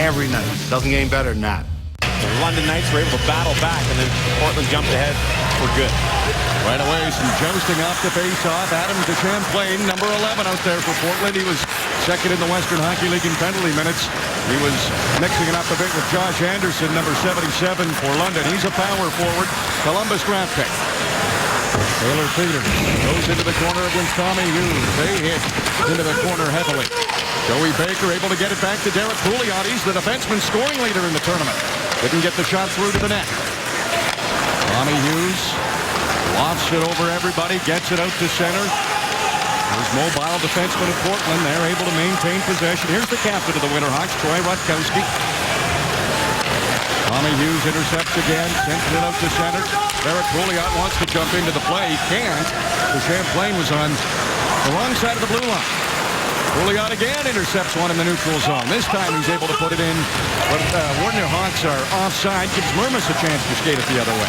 every night. Doesn't get any better than that. The London Knights were able to battle back, and then Portland jumped ahead for good. Right away, some jousting off the face-off. Adam de Champlain, number 11 out there for Portland. He was second in the Western Hockey League in penalty minutes. He was mixing it up a bit with Josh Anderson, number 77 for London. He's a power forward, Columbus draft pick. Taylor Peters goes into the corner against Tommy Hughes. They hit into the corner heavily. Joey Baker able to get it back to Derek Pouliot. He's the defenseman scoring leader in the tournament. Didn't get the shot through to the net. Tommy Hughes lofts it over everybody, gets it out to center. There's mobile defenseman of Portland. They're able to maintain possession. Here's the captain of the Winterhawks, Troy Rutkowski. Tommy Hughes intercepts again, sends it out to center. Derek Pouliot wants to jump into the play. He can't. The Champlain was on the wrong side of the blue line. Pouliot again intercepts one in the neutral zone. This time he's able to put it in, but Winterhawks are offside. Gives Murmas a chance to skate it the other way.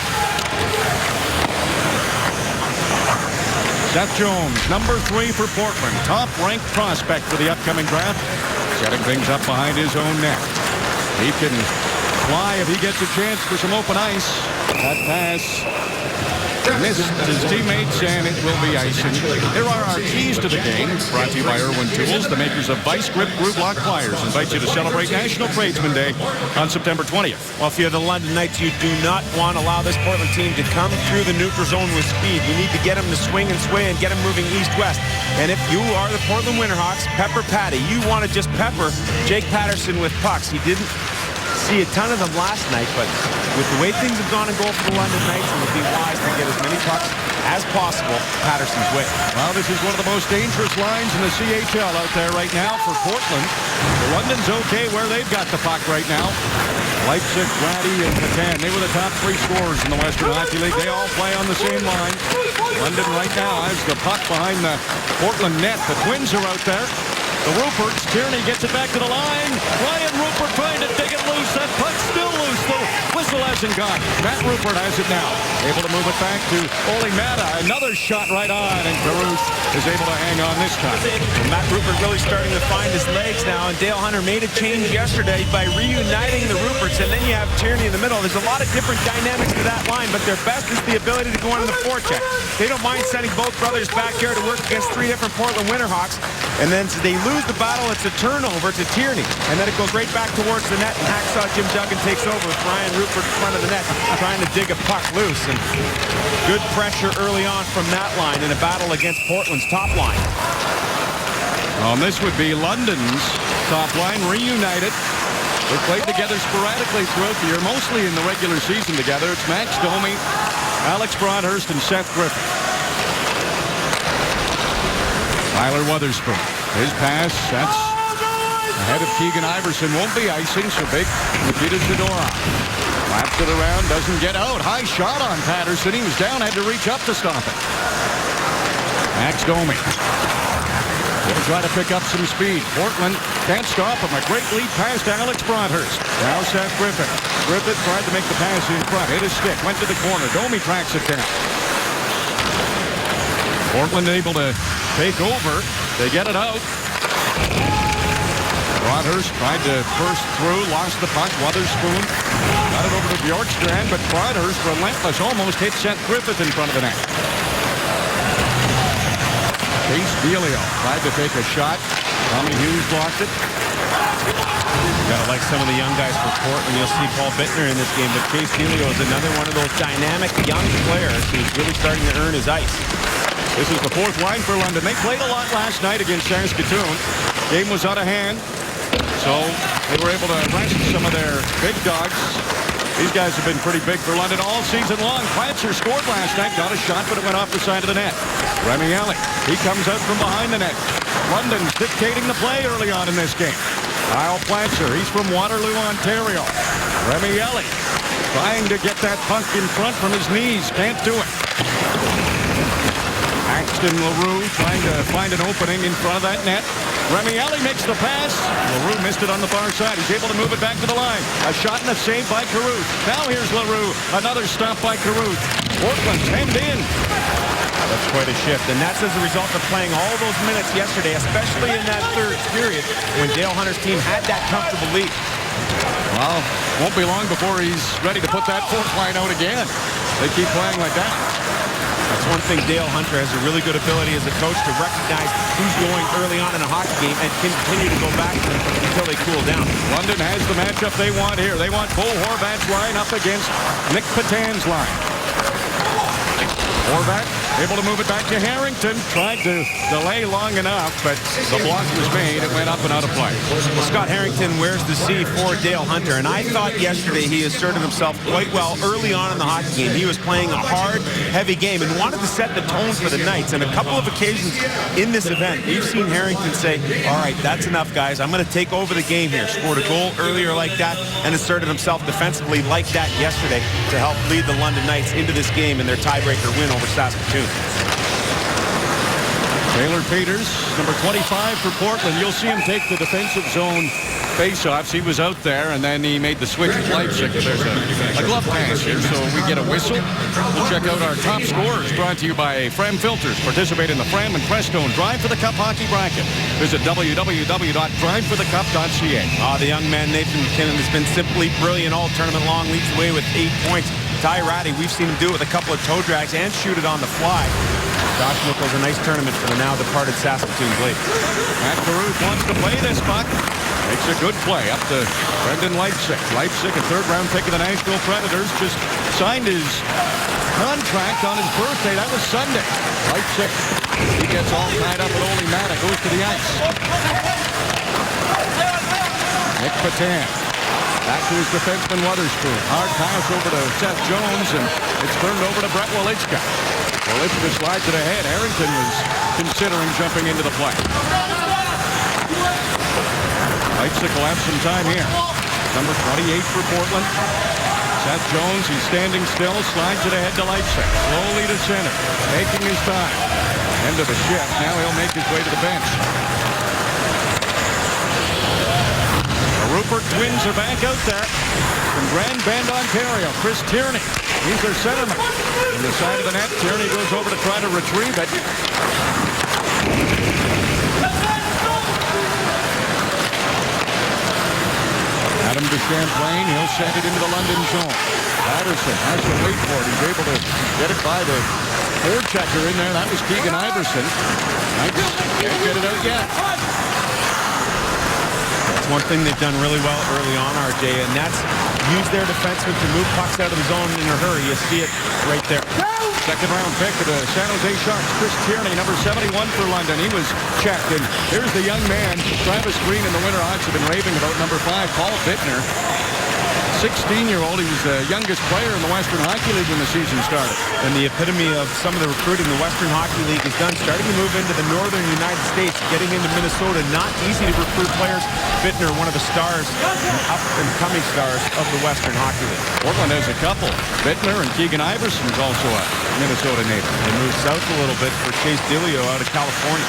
Seth Jones, number 3 for Portland. Top-ranked prospect for the upcoming draft. Setting things up behind his own net. He can fly if he gets a chance for some open ice. That pass missed his teammates, and it will be icing. Here are our keys to the game, brought to you by Irwin Tools, the makers of Vice Grip Groove Lock Pliers. Invite you to celebrate National Tradesman Day on September 20th. Well, if you're the London Knights, you do not want to allow this Portland team to come through the neutral zone with speed. You need to get them to swing and sway and get them moving east-west. And if you are the Portland Winterhawks, pepper Patty. You want to just pepper Jake Patterson with pucks. He didn't see a ton of them last night, but with the way things have gone and go for the London Knights, it would be wise to get as many pucks as possible Patterson's way. Well, this is one of the most dangerous lines in the CHL out there right now for Portland. The London's okay where they've got the puck right now. Leipzig, Grady, and Patan, they were the top 3 scorers in the Western Hockey League. They all play on the same line. London right now has the puck behind the Portland net. The Twins are out there. The Ruperts, Tierney gets it back to the line. Ryan Rupert trying to dig it loose. That puck's still loose. The whistle hasn't gone. Matt Rupert has it now. Able to move it back to Oli Mata. Another shot right on, and Caruth is able to hang on this time. Well, Matt Rupert really starting to find his legs now, and Dale Hunter made a change yesterday by reuniting the Ruperts, and then you have Tierney in the middle. There's a lot of different dynamics to that line, but their best is the ability to go into the forecheck. They don't mind sending both brothers back here to work against 3 different Portland Winterhawks, and then they lose the battle. It's a turnover to Tierney, and then it goes right back towards the net, and Hacksaw Jim Duggan takes over with Ryan Rupert in front of the net, trying to dig a puck loose, and good pressure early on from that line in a battle against Portland's top line. This would be London's top line reunited. They played together sporadically throughout the year, mostly in the regular season together. It's Max Domi, Alex Broadhurst, and Seth Griffin. Tyler Wotherspoon. His pass, that's ahead of Keegan Iverson. Won't be icing, so big Nikita Zadorov. Laps it around, doesn't get out. High shot on Patterson. He was down, had to reach up to stop it. Max Domi. He'll try to pick up some speed. Portland can't stop him. A great lead pass to Alex Broadhurst. Now Seth Griffin. Griffin tried to make the pass in front. Hit his stick, went to the corner. Domi tracks it down. Portland able to take over. They get it out. Broadhurst tried to burst through, lost the puck. Wotherspoon got it over to Bjorkstrand, but Broadhurst, relentless, almost hit Seth Griffith in front of the net. Case Delio tried to take a shot. Tommy Hughes blocked it. Gotta like some of the young guys for Portland. You'll see Paul Bittner in this game, but Case Delio is another one of those dynamic young players who's really starting to earn his ice. This is the 4th line for London. They played a lot last night against Saskatoon. Game was out of hand, so they were able to rest some of their big dogs. These guys have been pretty big for London all season long. Prancer scored last night, got a shot, but it went off the side of the net. Remy Alley, he comes out from behind the net. London's dictating the play early on in this game. Kyle Prancer, he's from Waterloo, Ontario. Remy Alley trying to get that puck in front from his knees, can't do it. Axton LaRue trying to find an opening in front of that net. Remy Alley makes the pass. LaRue missed it on the far side. He's able to move it back to the line. A shot and a save by Caruth. Now here's LaRue. Another stop by Caruth. Portland's hemmed in. That's quite a shift, and that's as a result of playing all those minutes yesterday, especially in that third period when Dale Hunter's team had that comfortable lead. Well, won't be long before he's ready to put that fourth line out again. They keep playing like that. That's one thing Dale Hunter has a really good ability as a coach to recognize who's going early on in a hockey game and continue to go back to them until they cool down. London has the matchup they want here. They want Bo Horvat's line up against Nick Patan's line. Horvat able to move it back to Harrington. Tried to delay long enough, but the block was made. It went up and out of play. Well, Scott Harrington wears the C for Dale Hunter, and I thought yesterday he asserted himself quite well early on in the hockey game. He was playing a hard, heavy game and wanted to set the tone for the Knights. And a couple of occasions in this event, we've seen Harrington say, all right, that's enough, guys. I'm going to take over the game here. Scored a goal earlier like that and asserted himself defensively like that yesterday to help lead the London Knights into this game in their tiebreaker win over Saskatoon. Taylor Peters, number 25 for Portland. You'll see him take the defensive zone faceoffs. He was out there, and then he made the switch with Leipzig. There's a glove pass here, so we get a whistle. We'll check out our top scorers, brought to you by Fram Filters. Participate in the Fram and Prestone Drive for the Cup hockey bracket. Visit www.driveforthecup.ca. The young man, Nathan McKinnon, has been simply brilliant all tournament long. Leads the way with 8 points. Ty Ratty, we've seen him do it with a couple of toe drags and shoot it on the fly. Josh Nichols, a nice tournament for the now departed Saskatoon Blades. Matt Caruth wants to play this puck. Makes a good play up to Brendan Leipzig. Leipzig, a third-round pick of the Nashville Predators, just signed his contract on his birthday. That was Sunday. Leipzig, he gets all tied up with Ole Matta, goes to the ice. Nick Patan. Back to his defenseman, Weatherspoon. Hard pass over to Seth Jones, and it's turned over to Brett Walichka. Walichka slides it ahead. Harrington was considering jumping into the play. Leipzig will have some time here. Number 28 for Portland. Seth Jones, he's standing still, slides it ahead to Leipzig. Slowly to center, taking his time. End of the shift. Now he'll make his way to the bench. Rupert twins are back out there from Grand Bend, Ontario. Chris Tierney, he's their centerman. On the side of the net, Tierney goes over to try to retrieve it. Adam de Champlain, he'll send it into the London zone. Patterson has to wait for it. He's able to get it by the forechecker in there. That was Keegan Iverson. Knights can't get it out yet. One thing they've done really well early on, RJ, and that's use their defensemen to move pucks out of the zone in a hurry. You see it right there. Second-round pick of the San Jose Sharks, Chris Tierney, number 71 for London. He was checked, and here's the young man. Travis Green and the Winterhawks have been raving about number 5, Paul Bittner. 16-year-old. He was the youngest player in the Western Hockey League when the season started. And the epitome of some of the recruiting the Western Hockey League has done, starting to move into the northern United States, getting into Minnesota. Not easy to recruit players. Bittner, one of the stars, up-and-coming stars of the Western Hockey League. Portland has a couple. Bittner and Keegan Iverson is also a Minnesota native. They moved south a little bit for Chase Dilio out of California.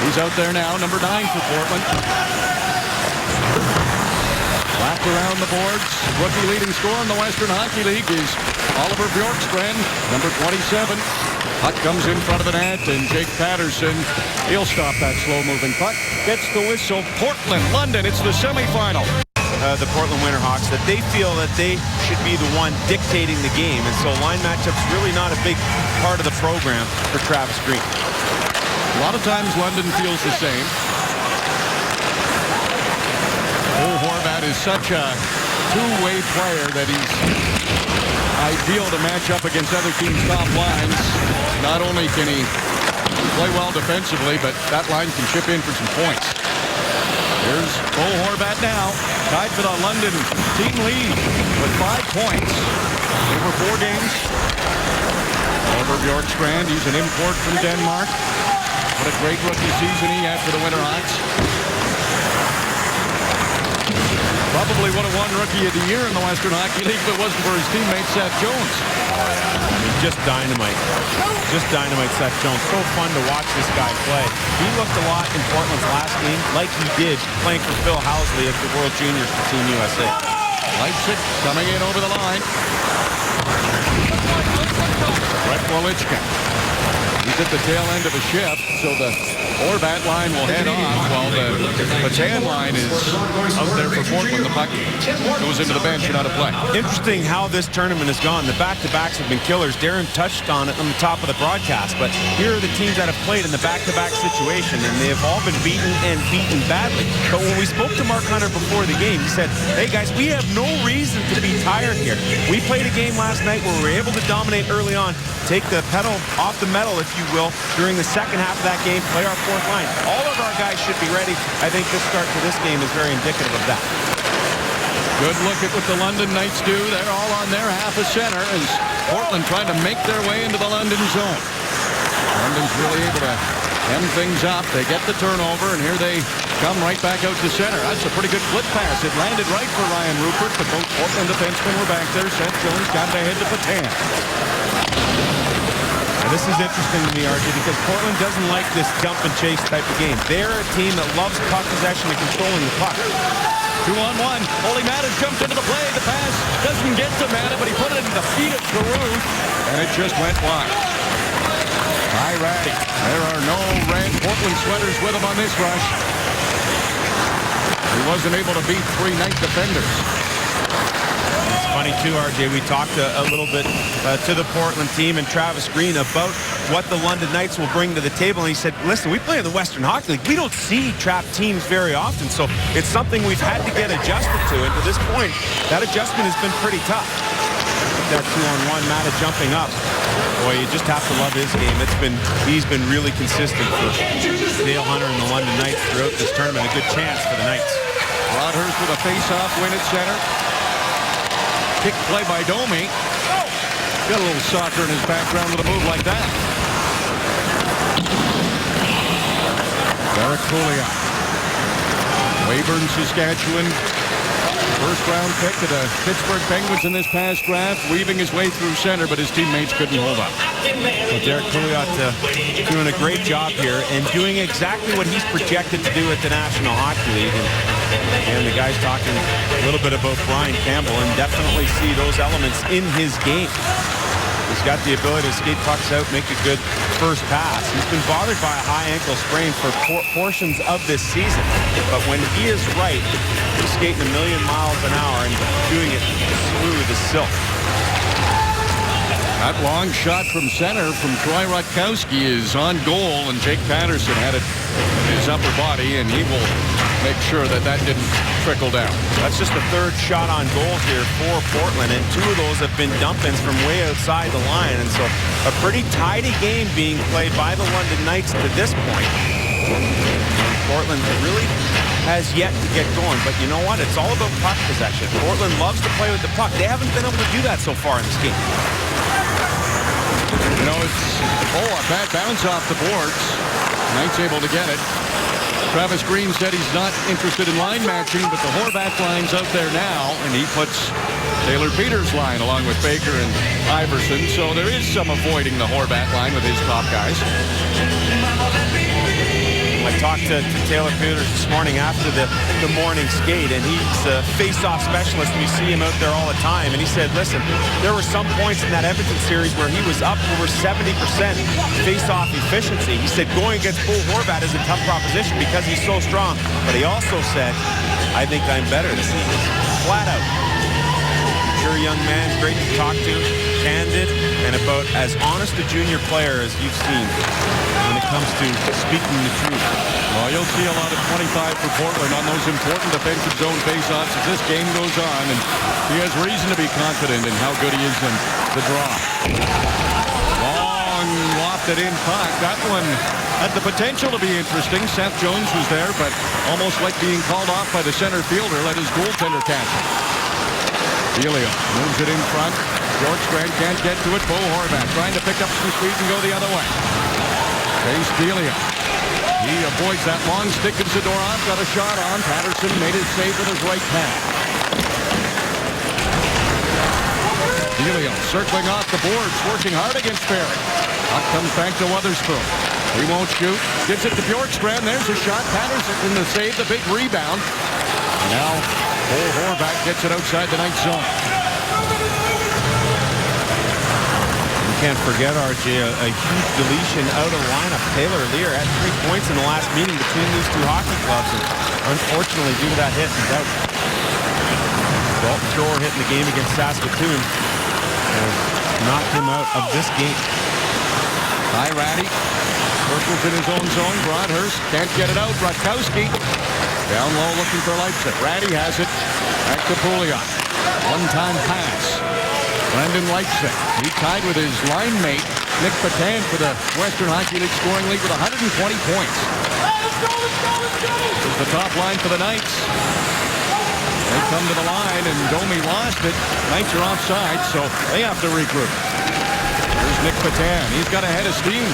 He's out there now, number 9 for Portland. Lapped around the boards. Rookie leading scorer in the Western Hockey League is Oliver Bjorkstrand, number 27. Puck comes in front of the net, and Jake Patterson, he'll stop that slow-moving puck. Gets the whistle. Portland, London, it's the semifinal. The Portland Winterhawks, that they feel that they should be the one dictating the game, and so line matchup's really not a big part of the program for Travis Green. A lot of times London feels the same. Horvat is such a two-way player that he's ideal to match up against other teams' top lines. Not only can he play well defensively, but that line can chip in for some points. Here's Bo Horvat now, tied for the London team lead with 5 points over 4 games. Oliver Bjorkstrand, he's an import from Denmark. What a great rookie season he had for the Winterhawks. Probably would have won Rookie of the Year in the Western Hockey League if it wasn't for his teammate Seth Jones. Just dynamite. Just dynamite, Seth Jones. So fun to watch this guy play. He looked a lot in Portland's last game, like he did playing for Phil Housley at the World Juniors for Team USA. Leipzig coming in over the line. Brett Walichka. He's at the tail end of a shift, so the Horvat line will head off while the Patan line is out there for Portland. The puck goes into the bench and out of play. Interesting how this tournament has gone. The back-to-backs have been killers. Darren touched on it on the top of the broadcast, but here are the teams that have played in the back-to-back situation, and they have all been beaten and beaten badly. But when we spoke to Mark Hunter before the game, he said, hey guys, we have no reason to be tired here. We played a game last night where we were able to dominate early on, take the pedal off the metal, if you will, during the second half of that game, play our fourth line. All of our guys should be ready. I think this start to this game is very indicative of that. Good look at what the London Knights do. They're all on their half of center as Portland trying to make their way into the London zone. London's really able to end things up. They get the turnover, and here they come right back out to center. That's a pretty good flip pass. It landed right for Ryan Rupert, but both Portland defensemen were back there. Seth Jones got it ahead to Patan. This is interesting to me, RJ, because Portland doesn't like this jump and chase type of game. They're a team that loves puck possession and controlling the puck. 2-on-1. Ole Matta jumped into the play. The pass doesn't get to Matta, but he put it into the feet of Giroux, and it just went wide. Hi, Ratty. There are no red Portland sweaters with him on this rush. He wasn't able to beat three Knight defenders. It's funny too, RJ. We talked a little bit to the Portland team and Travis Green about what the London Knights will bring to the table. And he said, listen, we play in the Western Hockey League. We don't see trapped teams very often. So it's something we've had to get adjusted to. And to this point, that adjustment has been pretty tough. That 2-on-1, Matta jumping up. Boy, you just have to love his game. He's been really consistent for Dale Hunter and the London Knights throughout this tournament. A good chance for the Knights. Broadhurst with a face-off win at center. Kick play by Domi. Got a little soccer in his background with a move like that. Derek Pouliot. Weyburn, Saskatchewan. First-round pick to the Pittsburgh Penguins in this past draft, weaving his way through center, but his teammates couldn't hold up. Well, Derek Pouliot doing a great job here and doing exactly what he's projected to do at the National Hockey League. And the guy's talking a little bit about Brian Campbell and definitely see those elements in his game. He's got the ability to skate pucks out, make a good first pass. He's been bothered by a high ankle sprain for portions of this season. But when he is right, he's skating 1,000,000 miles an hour and doing it smooth as silk. That long shot from center from Troy Rutkowski is on goal, and Jake Patterson had it in his upper body, and he will make sure that that didn't trickle down. That's just the third shot on goal here for Portland, and two of those have been dump-ins from way outside the line, and so a pretty tidy game being played by the London Knights to this point. Portland really has yet to get going, but you know what? It's all about puck possession. Portland loves to play with the puck. They haven't been able to do that so far in this game. You know, it's a bad bounce off the boards. Knights able to get it. Travis Green said he's not interested in line matching, but the Horvat line's out there now, and he puts Taylor Peters' line along with Baker and Iverson, so there is some avoiding the Horvat line with his top guys. I talked to Taylor Peters this morning after the morning skate, and he's a face-off specialist. We see him out there all the time, and he said, listen, there were some points in that Edmonton series where he was up over 70% face-off efficiency. He said going against Bo Horvat is a tough proposition because he's so strong, but he also said, I think I'm better than he is. Flat out. Sure young man, great to talk to, candid, and about as honest a junior player as you've seen when it comes to speaking the truth. Well, you'll see a lot of 25 for Portland on those important defensive zone faceoffs as this game goes on, and he has reason to be confident in how good he is in the draw. Long lofted in puck. That one had the potential to be interesting. Seth Jones was there, but almost like being called off by the center fielder, let his goaltender catch it. Delio moves it in front. Bjorkstrand can't get to it. Bo Horvat trying to pick up some speed and go the other way. Chase Delio. He avoids that long stick of Zadorov. Got a shot on. Patterson made his save with his right pad. Delio circling off the boards, working hard against Perry. Puck comes back to Weatherspoon. He won't shoot. Gives it to Bjorkstrand. There's a shot. Patterson in the save, the big rebound. Now Bo Horvat gets it outside the Knights zone. can't forget, RJ, a huge deletion out of the lineup. Taylor Lear had 3 points in the last meeting between these two hockey clubs, and unfortunately, due to that hit, he's out. Dalton Shore hitting the game against Saskatoon has knocked him out of this game. Hi, Ratty. Circles in his own zone. Broadhurst can't get it out. Rutkowski down low looking for Leipzig. Ratty has it. Back to Pouliot. One-time pass. Brendan Leipzig. He tied with his line mate, Nick Patan, for the Western Hockey League scoring lead with 120 points. This is the top line for the Knights. They come to the line, and Domi lost it. Knights are offside, so they have to regroup. Here's Nick Patan. He's got a head of steam.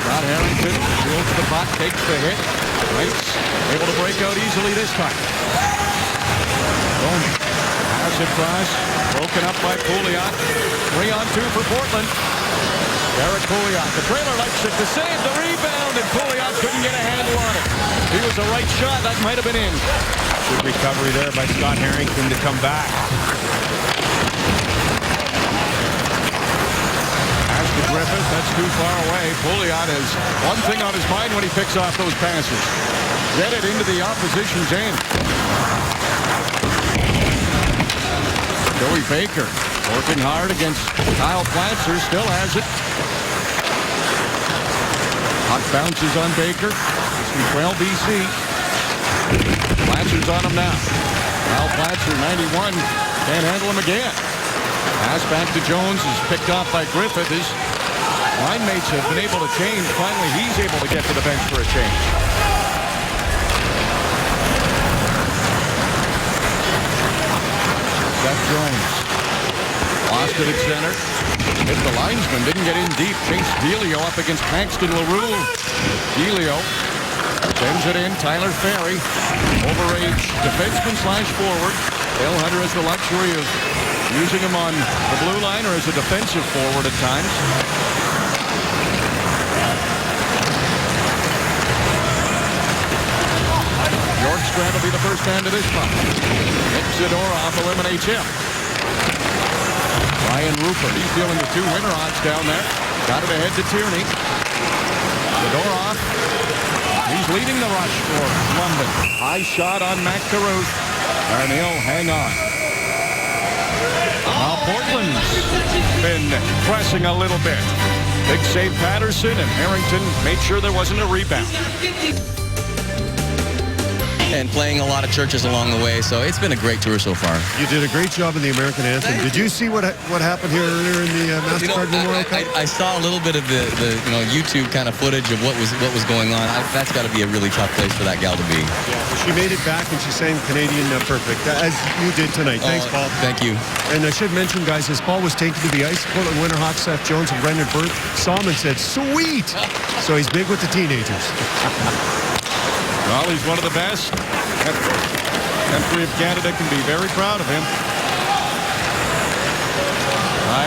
Scott Harrington drills the puck, takes the hit. Knights able to break out easily this time. Domi. Pass across. Broken up by Pouliot. 3-on-2 for Portland. Derek Pouliot. The trailer Leipzig to save the rebound, and Pouliot couldn't get a handle on it. He was a right shot. That might have been in. Good recovery there by Scott Harrington to come back. Pass to Griffith. That's too far away. Pouliot has one thing on his mind when he picks off those passes. Get it into the opposition's end. Joey Baker working hard against Kyle Platzer. Still has it. Puck bounces on Baker. It's from 12 BC. Platzer's on him now. Kyle Platzer, 91. Can't handle him again. Pass back to Jones is picked off by Griffith. His line mates have been able to change. Finally, he's able to get to the bench for a change. Seth Jones. Lost it at center. Hit the linesman. Didn't get in deep. Chase Delio up against Paxton LaRue. Delio sends it in. Tyler Ferry. Overage defenseman / forward. Dale Hunter has the luxury of using him on the blue line or as a defensive forward at times. Bjorkstrand will be the first man to this puck. Nick Zadorov eliminates him. Ryan Rupert, he's dealing with 2 Winterhawks down there. Got it ahead to Tierney. Zadorov, he's leading the rush for London. High shot on Mac Carruth. And he'll hang on. Now Portland's been pressing a little bit. Big save Patterson, and Harrington made sure there wasn't a rebound. And playing a lot of churches along the way, so it's been a great tour so far. You did a great job in the American anthem. Did you see what happened here earlier in the MasterCard Memorial Cup? I saw a little bit of the YouTube kind of footage of what was going on. That's got to be a really tough place for that gal to be. Yeah, she made it back, and she sang Canadian Perfect, as you did tonight. Thanks, Paul. Thank you. And I should mention, guys, as Paul was taken to the ice, Portland Winterhawks, Seth Jones and Brendan Burke saw him and said, "Sweet!" So he's big with the teenagers. Well, he's one of the best. Country of Canada can be very proud of him.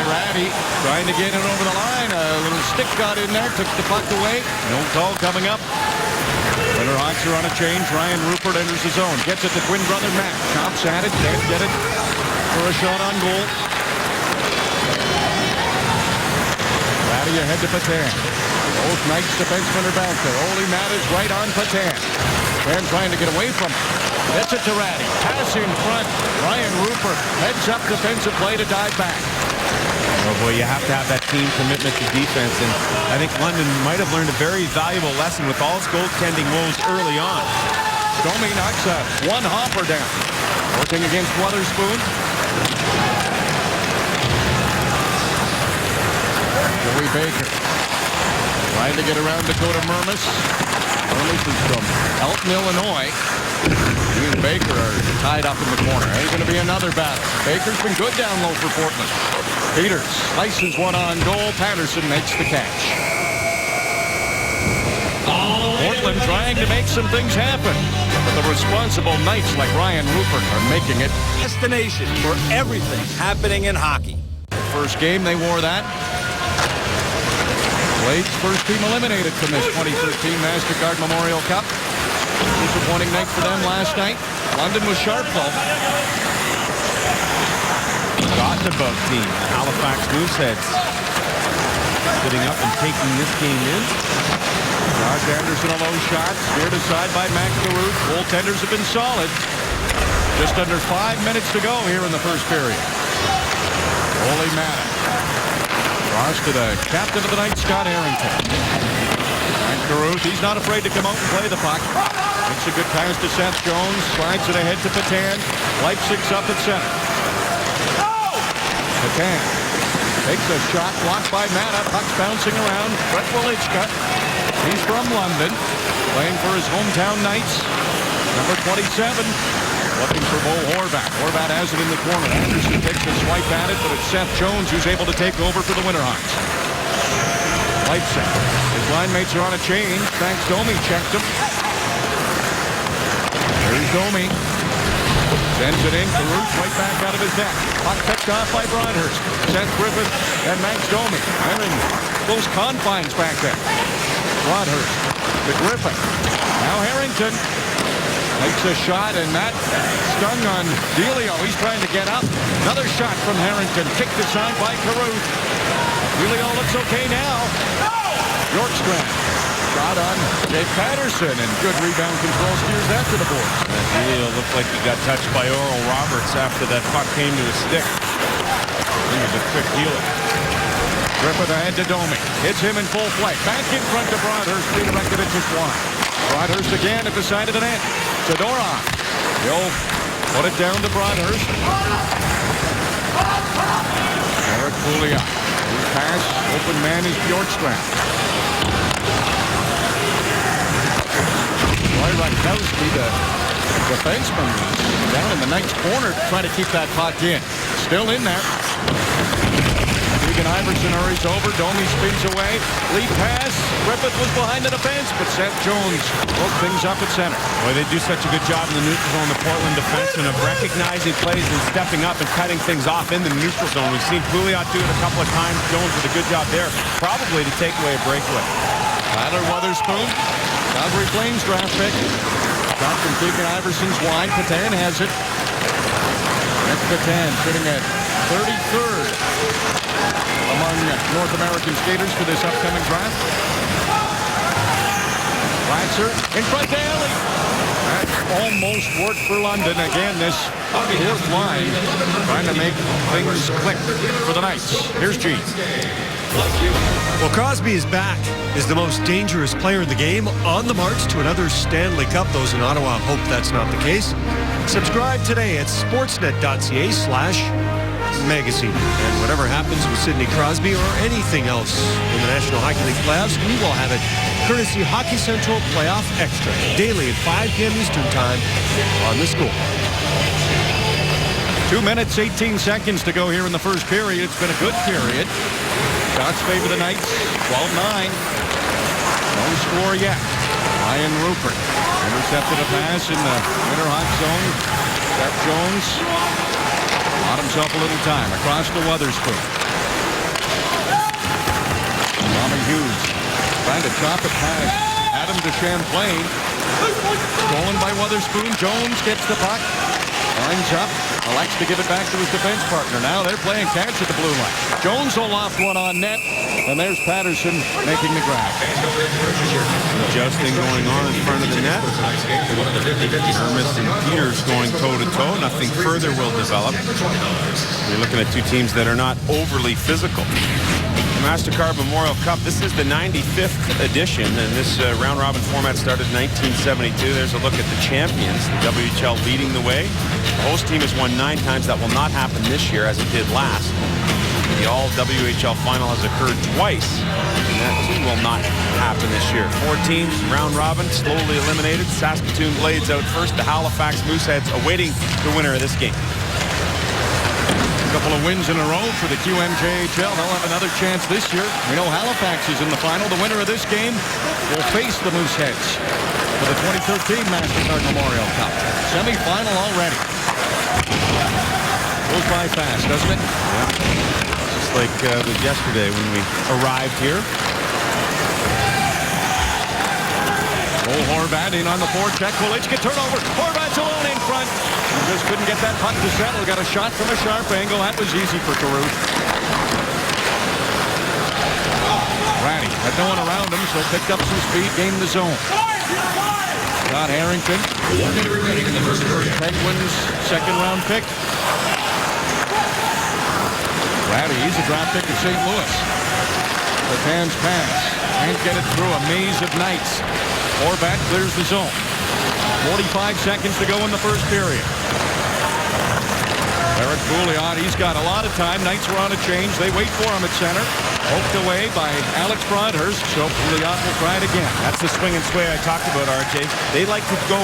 Ratty trying to get it over the line. A little stick got in there, took the puck away. No call coming up. Winterhawks are on a change. Ryan Rupert enters the zone. Gets it to twin brother Matt. Chops at it. Can't get it for a shot on goal. Ratty ahead to Patan. Both Knights defensemen are back there. Ole Matt is right on Patan. Patan trying to get away from him. Gets it to Ratty. Pass in front. Ryan Rupert heads up defensive play to dive back. Oh boy, you have to have that team commitment to defense, and I think London might have learned a very valuable lesson with all its goaltending woes early on. Domi knocks a one hopper down. Working against Wotherspoon. Joey Baker trying to get around Dakota Mermis. Mermis is from Elton, Illinois. He and Baker are tied up in the corner. There's going to be another battle. Baker's been good down low for Portland. Peters slices one on goal. Patterson makes the catch. Portland trying to make some things happen. But the responsible Knights like Ryan Rupert are making it. Destination for everything happening in hockey. First game, they wore that. Blade's first team eliminated from this 2013 MasterCard Memorial Cup. Disappointing night for them last night. London was sharp, though. forgotten about team. The Halifax Mooseheads sitting up and taking this game in. Josh Anderson a low shot. Steered aside by Max Caruth. Goaltenders have been solid. Just under 5 minutes to go here in the first period. Ole Madden. Cross to the captain of the night, Scott Harrington. Max Caruth, he's not afraid to come out and play the puck. Makes a good pass to Seth Jones. Slides it ahead to Patan. Leipzig's up at center. Patan takes a shot, blocked by Mata. Puck's bouncing around. Brett Walichka. He's from London, playing for his hometown Knights. Number 27, looking for Bo Horvat. Horvat has it in the corner. Anderson takes a swipe at it, but it's Seth Jones who's able to take over for the Winterhawks. Leipzig. His line mates are on a change. Frank Domi checked him. There's Domi. Sends it in. Caruth right back out of his net. Puck picked off by Broadhurst. Seth Griffith and Max Domi. They're in close confines back there. Broadhurst to Griffith. Now Harrington takes a shot, and that stung on Delio. He's trying to get up. Another shot from Harrington. Kicked aside by Caruth. Delio looks okay now. Bjorkstrand. Shot on Dave Patterson, and good rebound control steers that to the boards. Delio looked like he got touched by Oral Roberts after that puck came to his stick. He was a quick healer. Griffith ahead to Domi. Hits him in full flight. Back in front to Broadhurst. Redirected it just wide. Broadhurst again at the side of the net. Zadorov. He'll put it down to Broadhurst. Eric Pouliot. His pass. Open man is Bjorkstrand. Roy Rakowski, the defenseman, down in the Knights' corner to try to keep that puck in. Still in there. Iverson hurries over. Domi spins away. Lead pass. Griffith was behind the defense, but Seth Jones broke things up at center. Boy, they do such a good job in the neutral zone, the Portland defensemen, of recognizing plays and stepping up and cutting things off in the neutral zone. We've seen Pouliot do it a couple of times. Jones with a good job there, probably to take away a breakaway. Tyler Wotherspoon, Calgary Flames draft pick. Shot from Keegan Iverson's wide. Patan has it. That's Patan sitting at 33rd. Among North American skaters for this upcoming draft. Latzer in front to Ellie. That almost worked for London. Again, this fourth line trying to make things click for the Knights. Here's G. Well, Crosby is back. Is the most dangerous player in the game on the march to another Stanley Cup. Those in Ottawa hope that's not the case. Subscribe today at sportsnet.ca/magazine. And whatever happens with Sidney Crosby or anything else in the National Hockey League playoffs, we will have it courtesy Hockey Central Playoff Extra, daily at 5 p.m. Eastern Time on the Score. 2 minutes, 18 seconds to go here in the first period. It's been a good period. Shots favor the Knights, 12-9. No score yet. Ryan Rupert intercepted a pass in the Winterhawks zone. Seth Jones bought himself a little time across to Wotherspoon. Tommy Hughes trying to chop it past Adam to Champlain. Stolen by Wotherspoon. Jones gets the puck. Lines up. Elects to give it back to his defense partner. Now they're playing catch at the blue line. Jones will loft one on net. And there's Patterson making the grab. Adjusting going on in front of the net. Hermis and Peters going toe-to-toe. Nothing further will develop. You're looking at two teams that are not overly physical. MasterCard Memorial Cup. This is the 95th edition, and this round-robin format started in 1972. There's a look at the champions, the WHL leading the way. The host team has won 9 times. That will not happen this year as it did last. The all-WHL final has occurred twice, and that too will not happen this year. 4 teams, round-robin, slowly eliminated. Saskatoon Blades out first. The Halifax Mooseheads awaiting the winner of this game. Couple of wins in a row for the QMJHL. They'll have another chance this year. We know Halifax is in the final. The winner of this game will face the Mooseheads for the 2013 MasterCard Memorial Cup. Semi-final already. Goes by fast, doesn't it? Yeah. Just like with yesterday when we arrived here. Horvat in on the forecheck. Walichka turnover. Horvat's alone in front. Just couldn't get that puck to settle. Got a shot from a sharp angle. That was easy for Caruth. Ratty had no one around him, so picked up some speed, gained the zone. Scott Harrington, Penguins' second-round pick. Ratty, he's a draft pick of St. Louis. Batan's pass. Can't get it through a maze of Knights. Horvat clears the zone. 45 seconds to go in the first period. Eric Bouliot, he's got a lot of time. Knights were on a change. They wait for him at center. Poked away by Alex Broadhurst, so Bouliot will try it again. That's the swing and sway I talked about, RJ. They like to go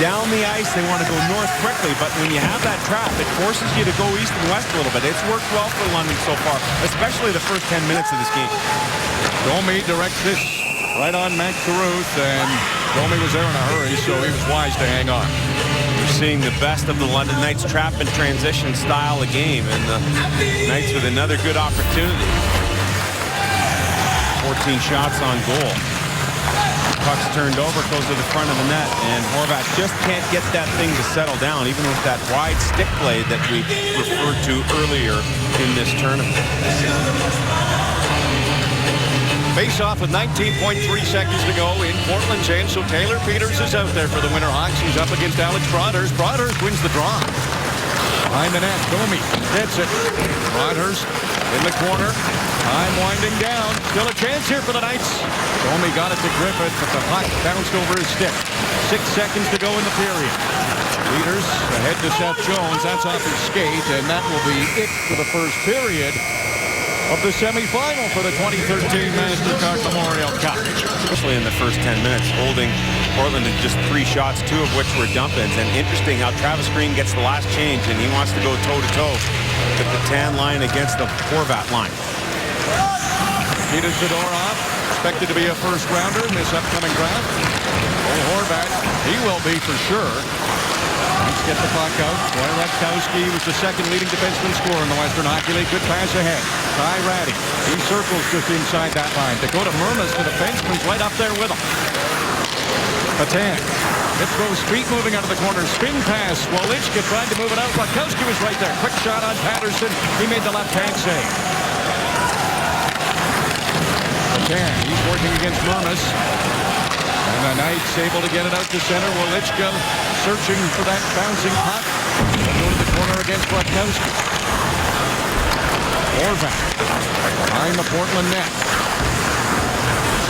down the ice. They want to go north quickly, but when you have that trap, it forces you to go east and west a little bit. It's worked well for London so far, especially the first 10 minutes of this game. Domi directs this right on Matt Caruth, and Domi was there in a hurry, so he was wise to hang on. We're seeing the best of the London Knights trap and transition style of game, and the Knights with another good opportunity. 14 shots on goal. Puck's turned over, goes to the front of the net, and Horvat just can't get that thing to settle down, even with that wide stick blade that we referred to earlier in this tournament. Face off with 19.3 seconds to go in Portland's end, so Taylor Peters is out there for the Winterhawks. He's up against Alex Broadhurst. Broadhurst wins the draw. Behind the net, Domi gets it. Broadhurst in the corner. Time winding down. Still a chance here for the Knights. Domi got it to Griffith, but the puck bounced over his stick. 6 seconds to go in the period. Peters ahead to Seth Jones. That's off his skate, and that will be it for the first period of the semifinal for the 2013 MasterCard Memorial Cup. Especially in the first 10 minutes, holding Portland to just 3 shots, 2 of which were dump-ins. And interesting how Travis Green gets the last change, and he wants to go toe-to-toe with the tan line against the Horvat line. Peter Zadorov, expected to be a first-rounder in this upcoming draft. Horvat, he will be for sure. Let's get the puck out. Roy Rutkowski was the second leading defenseman scorer in the Western Hockey League. Good pass ahead. Ty Ratty. He circles just inside that line. Dakota Murmas, the defenseman's right up there with him. Patan. Hip throws feet moving out of the corner. Spin pass. Wolichka tried to move it out. Rutkowski was right there. Quick shot on Patterson. He made the left-hand save. Patan. He's working against Murmas. And the Knights able to get it out to center. Wolichka searching for that bouncing puck. They'll go to the corner against Rutkowski. Horvat behind the Portland net.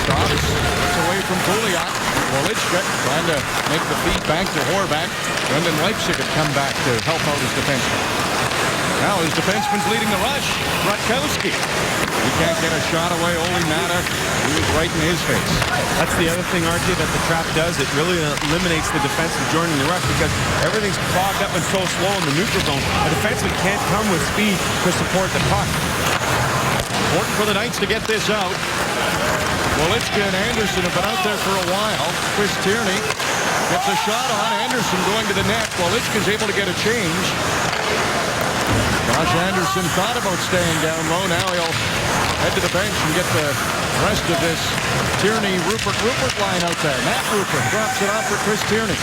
Stops. Gets away from Bouliot. Wolichka trying to make the feed back to Horvat. Brendan Leipzig had come back to help out his defenseman. Now his defenseman's leading the rush. Rutkowski. He can't get a shot away. Ole Mata, he was right in his face. That's the other thing, RJ, that the trap does. It really eliminates the defenseman joining the rush because everything's clogged up and so slow in the neutral zone. A defenseman can't come with speed to support the puck. Important for the Knights to get this out. Wolichka and Anderson have been out there for a while. Chris Tierney gets a shot on. Anderson going to the net. Wolichka's able to get a change. Josh Anderson thought about staying down low. Now he'll head to the bench and get the rest of this Tierney-Rupert line out there. Matt Rupert drops it off for Chris Tierney.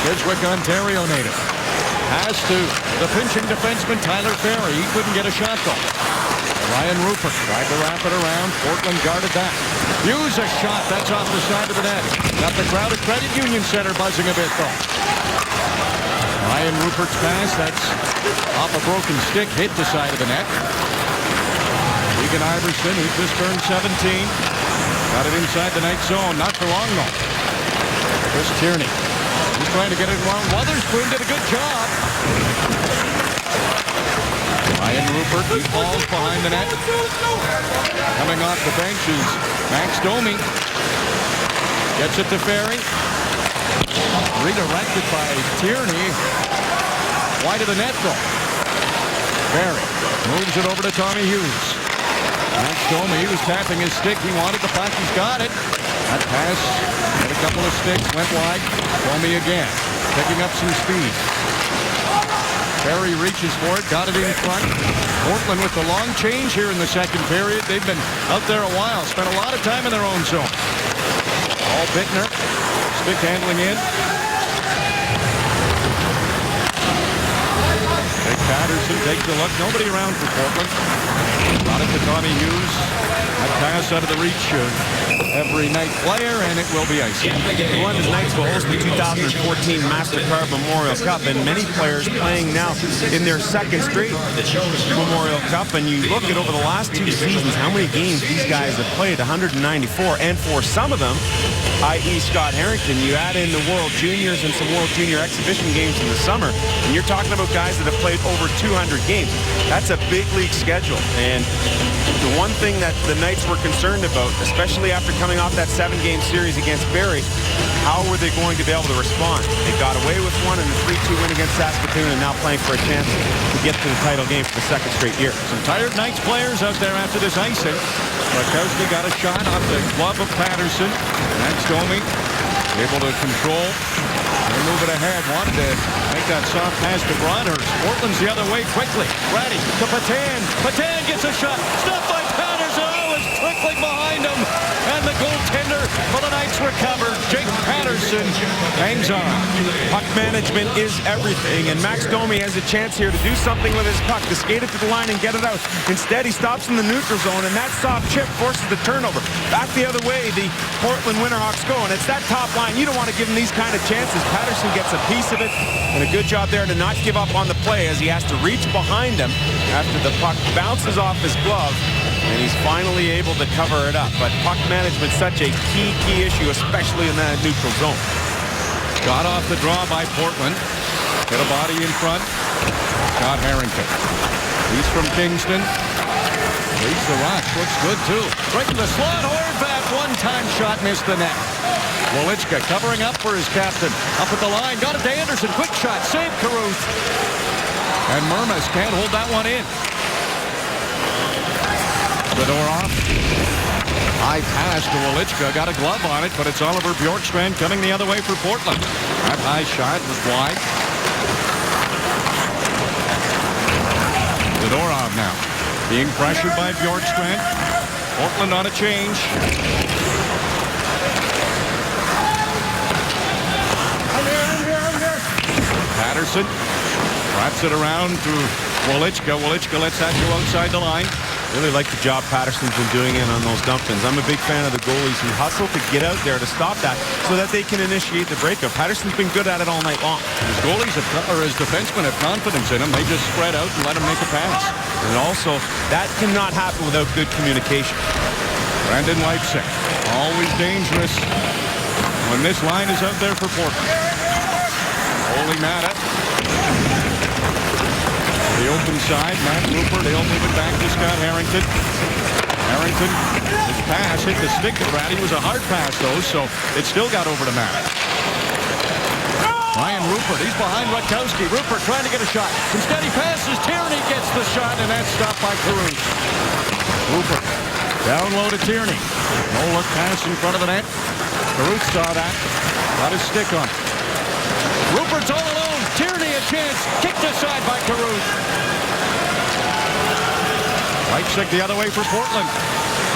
Keswick, Ontario native. Pass to the pinching defenseman Tyler Ferry. He couldn't get a shot though. Ryan Rupert tried to wrap it around. Portland guarded that. Hughes a shot. That's off the side of the net. Got the crowd at Credit Union Center buzzing a bit though. Ryan Rupert's pass, that's off a broken stick, hit the side of the net. Egan Iverson, who just turned 17, got it inside the Knights zone. Not for long though. Chris Tierney, he's trying to get it wrong. Wotherspoon did a good job. Ryan Rupert, he falls behind the net. Coming off the bench is Max Domi. Gets it to Ferry. Redirected by Tierney. Wide of the net though. Ferry moves it over to Tommy Hughes. Max Domi, he was tapping his stick. He wanted the puck. He's got it. That pass had a couple of sticks, went wide. Domi again, picking up some speed. Ferry reaches for it, got it in front. Portland with the long change here in the second period. They've been out there a while, spent a lot of time in their own zone. Paul Bittner, stick handling in. Patterson takes a look. Nobody around for Portland. Got it to Tommy Hughes. That pass out of the reach of every Knight player, and it will be ice. The London Knights will host the 2014 MasterCard Memorial Cup, and many players playing now in their second straight Memorial Cup. And you look at over the last 2 seasons, how many games these guys have played, 194. And for some of them, i.e. Scott Harrington, you add in the World Juniors and some World Junior exhibition games in the summer, and you're talking about guys that have played over 200 games. That's a big league schedule. And the one thing that the Knights were concerned about, especially after coming off that 7-game series against Barrie, how were they going to be able to respond? They got away with one in a 3-2 win against Saskatoon, and now playing for a chance to get to the title game for the second straight year. Some tired Knights players out there after this icing. Rakowski got a shot off the glove of Patterson. Max Domi able to control. They move it ahead. Wanted to make that soft pass to Broadhurst. Portland's the other way quickly. Ready to Patan. Patan gets a shot. Stopped by Patterson. Oh, it's trickling behind him. And the goaltender for the Knights recovered. Jake Patterson hangs on. Puck management is everything, and Max Domi has a chance here to do something with his puck, to skate it to the line and get it out. Instead, he stops in the neutral zone, and that soft chip forces the turnover. Back the other way, the Portland Winterhawks go, and it's that top line. You don't want to give him these kind of chances. Patterson gets a piece of it, and a good job there to not give up on the play as he has to reach behind him after the puck bounces off his glove, and he's finally able to cover it up. But puck management, such a key issue, especially in that neutral zone. Got off the draw by Portland. Hit a body in front. Scott Harrington. He's from Kingston. Leads the rush. Looks good, too. Right in the slot. Horvat, one-time shot, missed the net. Wolichka covering up for his captain. Up at the line. Got it to Anderson. Quick shot. Save Caruth. And Murmas can't hold that one in. Fedorov. High pass to Wolichka. Got a glove on it, but it's Oliver Bjorkstrand coming the other way for Portland. That high shot was wide. Fedorov now being pressured by Bjorkstrand. Portland on a change. Patterson wraps it around to Wolichka. Wolichka lets that go outside the line. Really like the job Patterson's been doing in on those dump-ins. I'm a big fan of the goalies who hustle to get out there to stop that so that they can initiate the breakup. Patterson's been good at it all night long. His goalies or his defensemen have confidence in him. They just spread out and let him make a pass. And also, that cannot happen without good communication. Brandon Leipzig, always dangerous when this line is out there for Portland. Holy Matta. The open side, Matt Rupert, he'll move it back to Scott Harrington. Harrington, his pass hit the stick of Ratty. It was a hard pass, though, so it still got over to Matt. Ryan Rupert, he's behind Rutkowski. Rupert trying to get a shot. Instead, he passes. Tierney gets the shot, and that's stopped by Caruth. Rupert, down low to Tierney. No look pass in front of the net. Caruth saw that. Got his stick on. Rupert's all alone. Tierney a chance. Kicked aside by Caruth. Leipzig the other way for Portland.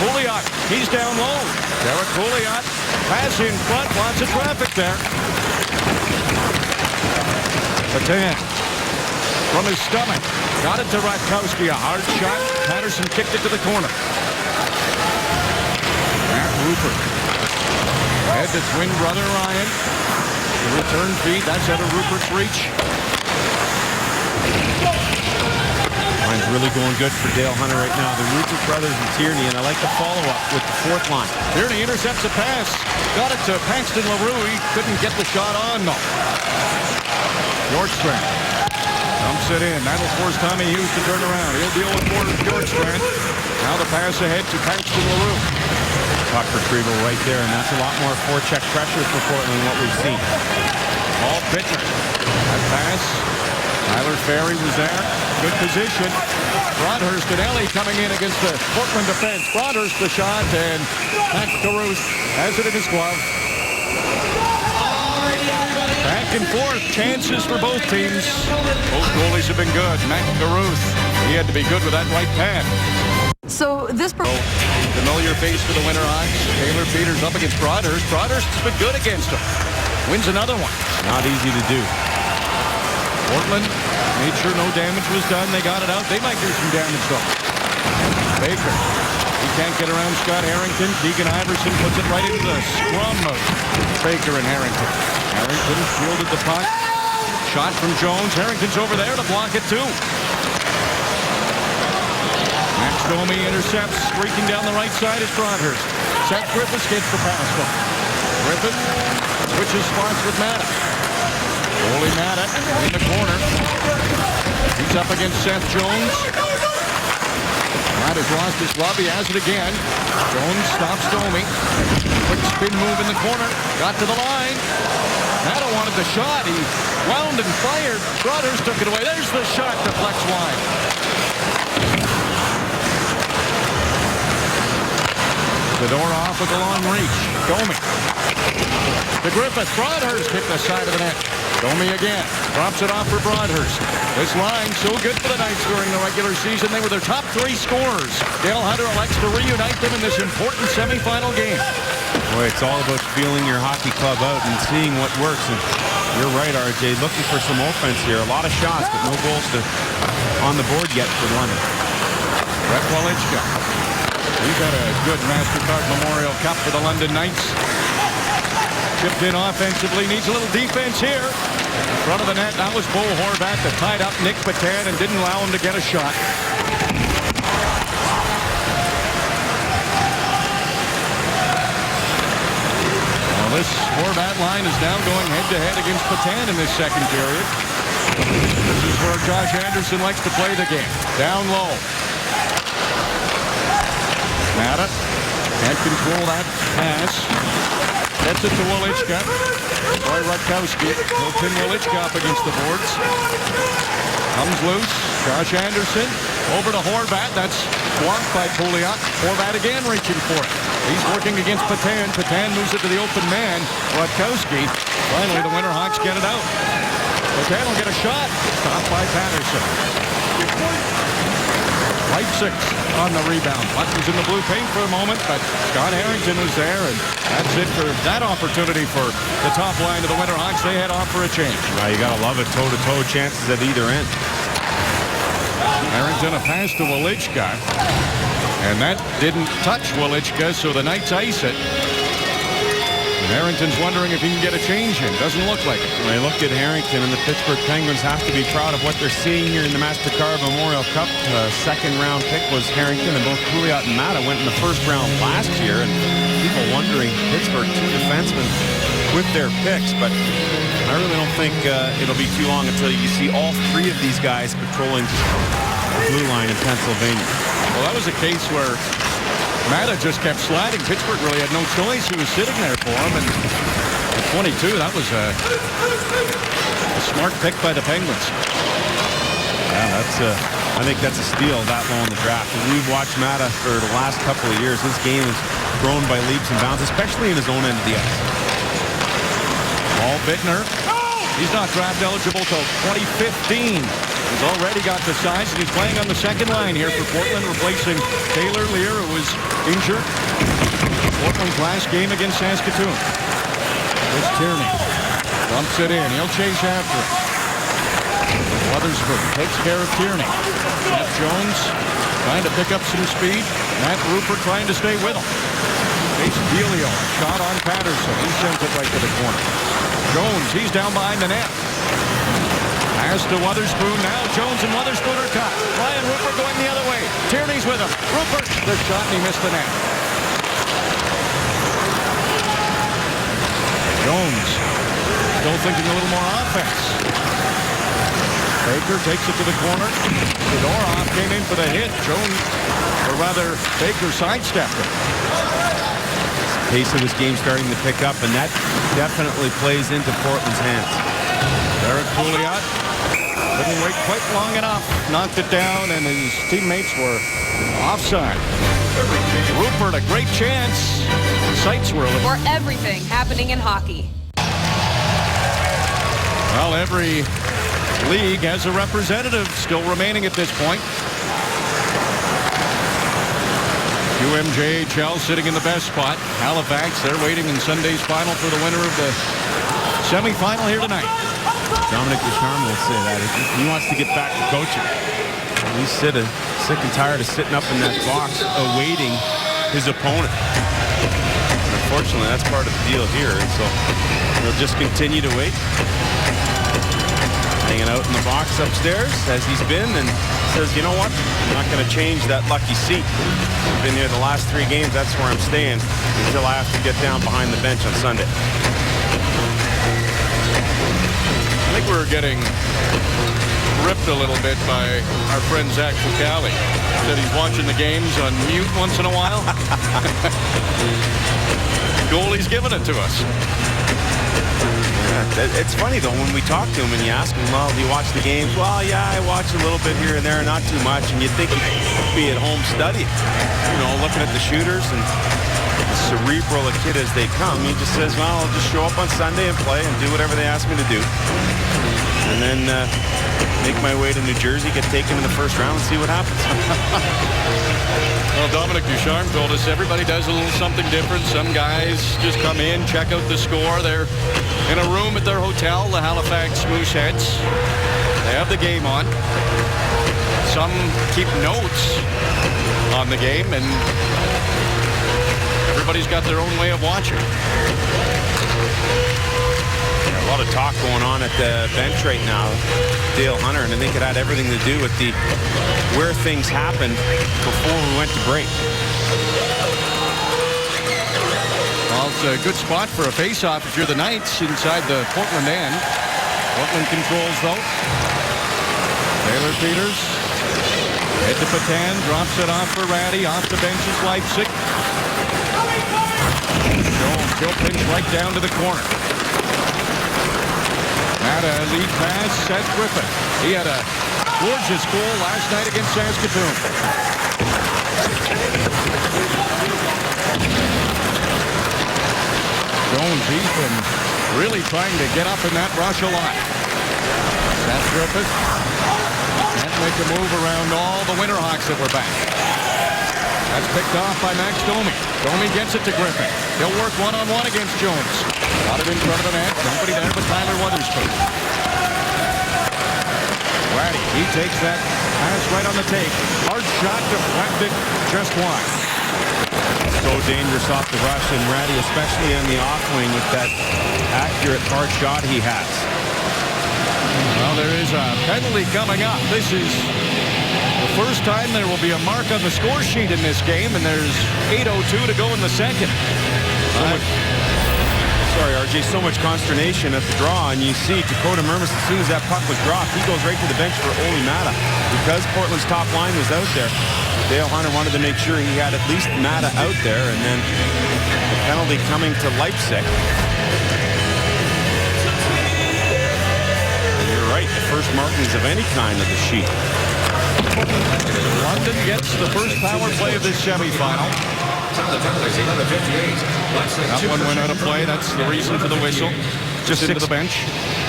Pouliot, he's down low. Derek Pouliot, pass in front. Lots of traffic there. Patan from his stomach. Got it to Rutkowski. A hard shot. Patterson kicked it to the corner. Matt Rupert. Head to twin brother Ryan. The return feed. That's out of Rupert's reach. Line's really going good for Dale Hunter right now. The Rupert brothers and Tierney, and I like the follow-up with the fourth line. Tierney intercepts a pass. Got it to Paxton LaRue. He couldn't get the shot on, though. Bjorkstrand dumps it in. That'll force Tommy Hughes to turn around. He'll deal with Bjorkstrand. Now the pass ahead to Paxton LaRue. Puck retrieval right there, and that's a lot more forecheck pressure for Portland than what we've seen. Paul Pittman. That pass. Tyler Ferry was there. Good position. Broadhurst and Ellie coming in against the Portland defense. Broadhurst the shot, and Matt Caruth has it in his glove. Back and forth, chances for both teams. Both goalies have been good. Matt Caruth, he had to be good with that right pad. So this... Familiar face for the Winterhawks. Taylor Peters up against Broadhurst. Broadhurst has been good against him. Wins another one. Not easy to do. Portland Made sure no damage was done. They got it out. They might do some damage, though. Baker. He can't get around Scott Harrington. Keegan Iverson puts it right into the scrum of Baker and Harrington. Harrington fielded the puck. Shot from Jones. Harrington's over there to block it, too. Max Domi intercepts. Streaking down the right side is Broadhurst. Seth Griffiths gets the pass. Griffith switches spots with Matta. Ole Matta in the corner. He's up against Seth Jones. Matt has lost his glove. He has it again. Jones stops Domi. Quick spin move in the corner. Got to the line. Matta wanted the shot. He wound and fired. Brothers took it away. There's the shot. Deflects wide. The door off with a long reach. Domi. To Griffith. Broadhurst hit the side of the net. Domi again. Drops it off for Broadhurst. This line so good for the Knights during the regular season. They were their top 3 scorers. Dale Hunter elects to reunite them in this important semifinal game. Boy, it's all about feeling your hockey club out and seeing what works. And you're right, RJ. Looking for some offense here. A lot of shots, but no goals on the board yet for London. Brett Walichka. He's had a good MasterCard Memorial Cup for the London Knights. Chipped in offensively. Needs a little defense here. In front of the net. That was Bo Horvat that tied up Nick Patan and didn't allow him to get a shot. Well, this Horvat line is now going head-to-head against Patan in this second period. This is where Josh Anderson likes to play the game. Down low. Matta can't control that pass. Gets it to Walichka. Roy Rutkowski will pin Walichka up against the boards. Comes loose. Josh Anderson over to Horvat. That's blocked by Pouliot. Horvat again reaching for it. He's working against Patan. Patan moves it to the open man. Rutkowski. Finally, the Winterhawks get it out. Patan will get a shot. Stopped by Patterson. Leipzig on the rebound. Puck was in the blue paint for a moment, but Scott Harrington was there, and that's it for that opportunity for the top line of the Winterhawks. They head off for a change. Well, you got to love it. Toe-to-toe chances at either end. Harrington a pass to Walichka, and that didn't touch Walichka, so the Knights ice it. And Harrington's wondering if he can get a change in. Doesn't look like it. When I look at Harrington, and the Pittsburgh Penguins have to be proud of what they're seeing here in the MasterCard Memorial Cup. Second-round pick was Harrington, and both Pouliot and Matta went in the first round last year. And people wondering, Pittsburgh, 2 defensemen with their picks. But I really don't think it'll be too long until you see all 3 of these guys patrolling the blue line in Pennsylvania. Well, that was a case where Matta just kept sliding. Pittsburgh really had no choice. He was sitting there for him. And at 22, that was a smart pick by the Penguins. Yeah, I think that's a steal that low in the draft. And we've watched Matta for the last couple of years. His game has grown by leaps and bounds, especially in his own end of the ice. Paul Bittner. He's not draft eligible till 2015. He's already got the size, and he's playing on the second line here for Portland, replacing Taylor Lear, who was injured. Portland's last game against Saskatoon. It's Tierney. Dumps it in. He'll chase after it. Weatherspoon takes care of Tierney. Matt Jones trying to pick up some speed. Matt Rupert trying to stay with him. Chase Delio. Shot on Patterson. He sends it right to the corner. Jones, he's down behind the net. Pass to Weatherspoon now. Jones and Weatherspoon are caught. Ryan Rupert going the other way. Tierney's with him. Rupert, the shot, and he missed the net. Jones still thinking a little more offense. Baker takes it to the corner. Fedorov came in for the hit. Jones, or rather, Baker sidestepped it. Pace of this game starting to pick up, and that definitely plays into Portland's hands. Derek Pouliot couldn't wait quite long enough. Knocked it down, and his teammates were offside. Rupert, a great chance. Sights were for everything happening in hockey. Well, every league has a representative still remaining at this point. UMJHL sitting in the best spot. Halifax, they're waiting in Sunday's final for the winner of the semifinal here tonight. Dominic Ducharme will say that. He wants to get back to coaching. He's sick and tired of sitting up in that box awaiting his opponent. And unfortunately, that's part of the deal here. And so he'll just continue to wait. Hanging out in the box upstairs as he's been, and says, you know what? I'm not going to change that lucky seat. I've been here the last 3 games. That's where I'm staying until I have to get down behind the bench on Sunday. I think we were getting ripped a little bit by our friend Zach Fucali. Said he's watching the games on mute once in a while. Goalie's giving it to us. Yeah, it's funny, though, when we talk to him and you ask him, well, do you watch the games? Well, yeah, I watch a little bit here and there, not too much. And you'd think he'd be at home studying, you know, looking at the shooters. And as cerebral a kid as they come, he just says, well, I'll just show up on Sunday and play and do whatever they ask me to do. And then make my way to New Jersey, get taken in the first round, and see what happens. Well, Dominic Ducharme told us everybody does a little something different. Some guys just come in, check out the score. They're in a room at their hotel, the Halifax Mooseheads. They have the game on. Some keep notes on the game, and everybody's got their own way of watching. A lot of talk going on at the bench right now, Dale Hunter, and I think it had everything to do with where things happened before we went to break. Well, it's a good spot for a face-off if you're the Knights inside the Portland end. Portland controls, though. Taylor Peters. Head to Patan, drops it off for Ratty. Off the bench is Leipzig. Jones still pinched right down to the corner. Had a lead pass, Seth Griffin. He had a gorgeous goal last night against Saskatoon. Jones, he's been really trying to get up in that rush a lot. Seth Griffin can't make a move around all the Winterhawks that were back. That's picked off by Max Domi. Domi gets it to Griffin. He'll work one-on-one against Jones. Got it in front of the net. Nobody there but Tyler Weatherspoon. Ratty, he takes that pass right on the take. Hard shot deflected just wide. So dangerous off the rush, and Ratty, especially on the off wing with that accurate hard shot he has. Well, there is a penalty coming up. This is the first time there will be a mark on the score sheet in this game, and there's 8:02 to go in the second. Sorry, RJ, so much consternation at the draw, and you see Dakota Mermis, as soon as that puck was dropped, he goes right to the bench for Oli Mata. Because Portland's top line was out there, Dale Hunter wanted to make sure he had at least Mata out there, and then the penalty coming to Leipzig. And you're right, the first markings of any kind of the sheet. London gets the first power play of this semifinal. That one went out of play. That's the reason for the whistle. Just into the bench.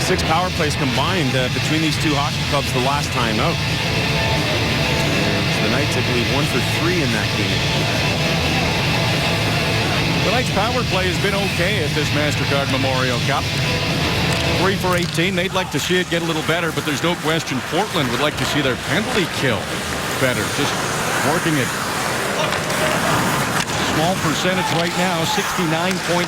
6 power plays combined between these two hockey clubs the last time out. The Knights, I believe, 1 for 3 in that game. The Knights' power play has been okay at this MasterCard Memorial Cup. 3 for 18. They'd like to see it get a little better, but there's no question Portland would like to see their penalty kill better. Just working it. Small percentage right now, 69.2.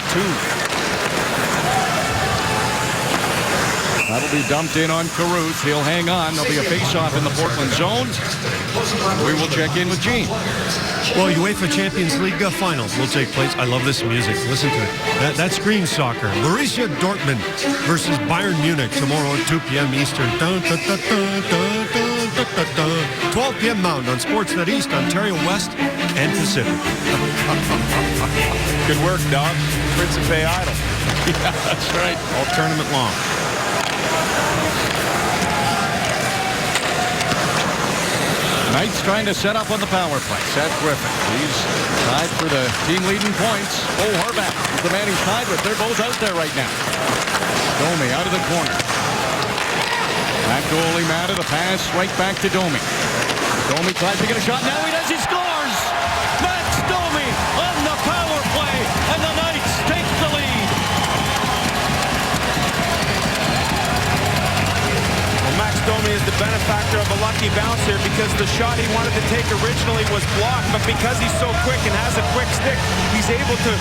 That'll be dumped in on Caruth. He'll hang on. There'll be a face-off in the Portland zone. We will check in with Gene. Well, UEFA Champions League finals will take place. I love this music. Listen to it. That's green soccer. Borussia Dortmund versus Bayern Munich tomorrow at 2 p.m. Eastern. 12 p.m. Mountain on Sportsnet East, Ontario West, and Pacific. Good work, dog. Principe Idol. Yeah, that's right. All tournament long. Knights trying to set up on the power play. Seth Griffin. He's tied for the team leading points. Oh, Horvath is the man he's tied with. They're both out there right now. Domi out of the corner. Back to Oli Mata. The pass right back to Domi. Domi tries to get a shot. Now he does. He scores! Max Domi on the power play. And the Knights take the lead. Domi is the benefactor of a lucky bounce here because the shot he wanted to take originally was blocked, but because he's so quick and has a quick stick, he's able to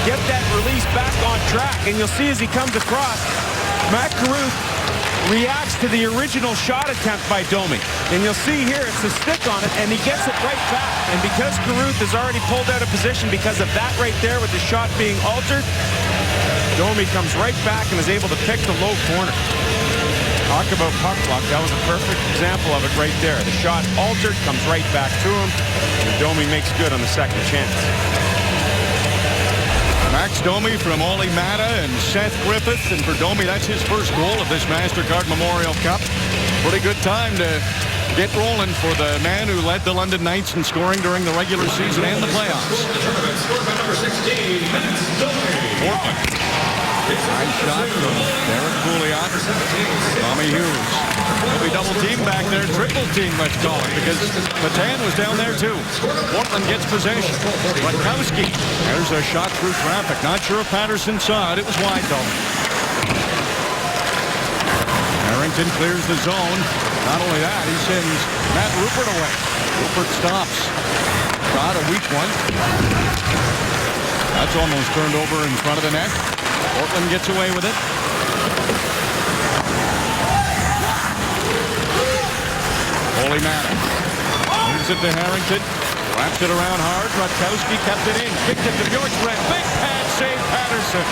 get that release back on track. And you'll see as he comes across, Matt Carruth reacts to the original shot attempt by Domi. And you'll see here, it's a stick on it, and he gets it right back. And because Carruth has already pulled out of position because of that right there with the shot being altered, Domi comes right back and is able to pick the low corner. Talk about puck luck. That was a perfect example of it right there. The shot altered, comes right back to him, and Domi makes good on the second chance. Max Domi from Olli Mata and Seth Griffith, and for Domi, that's his first goal of this MasterCard Memorial Cup. Pretty good time to get rolling for the man who led the London Knights in scoring during the regular season and the playoffs. Portland. Nice shot from Derek Pouliot. Tommy Hughes. He'll be double team back there. Triple team, let's call it, because Matan was down there too. Portland gets possession. Rutkowski. There's a shot through traffic. Not sure if Patterson saw it. It was wide though. Harrington clears the zone. Not only that, he sends Matt Rupert away. Rupert stops. Shot, a weak one. That's almost turned over in front of the net. Portland gets away with it. Olli Mata moves it to Harrington. Wraps it around hard. Rutkowski kept it in. Kicked it to Bjorkstrand. Big pad save, Patterson.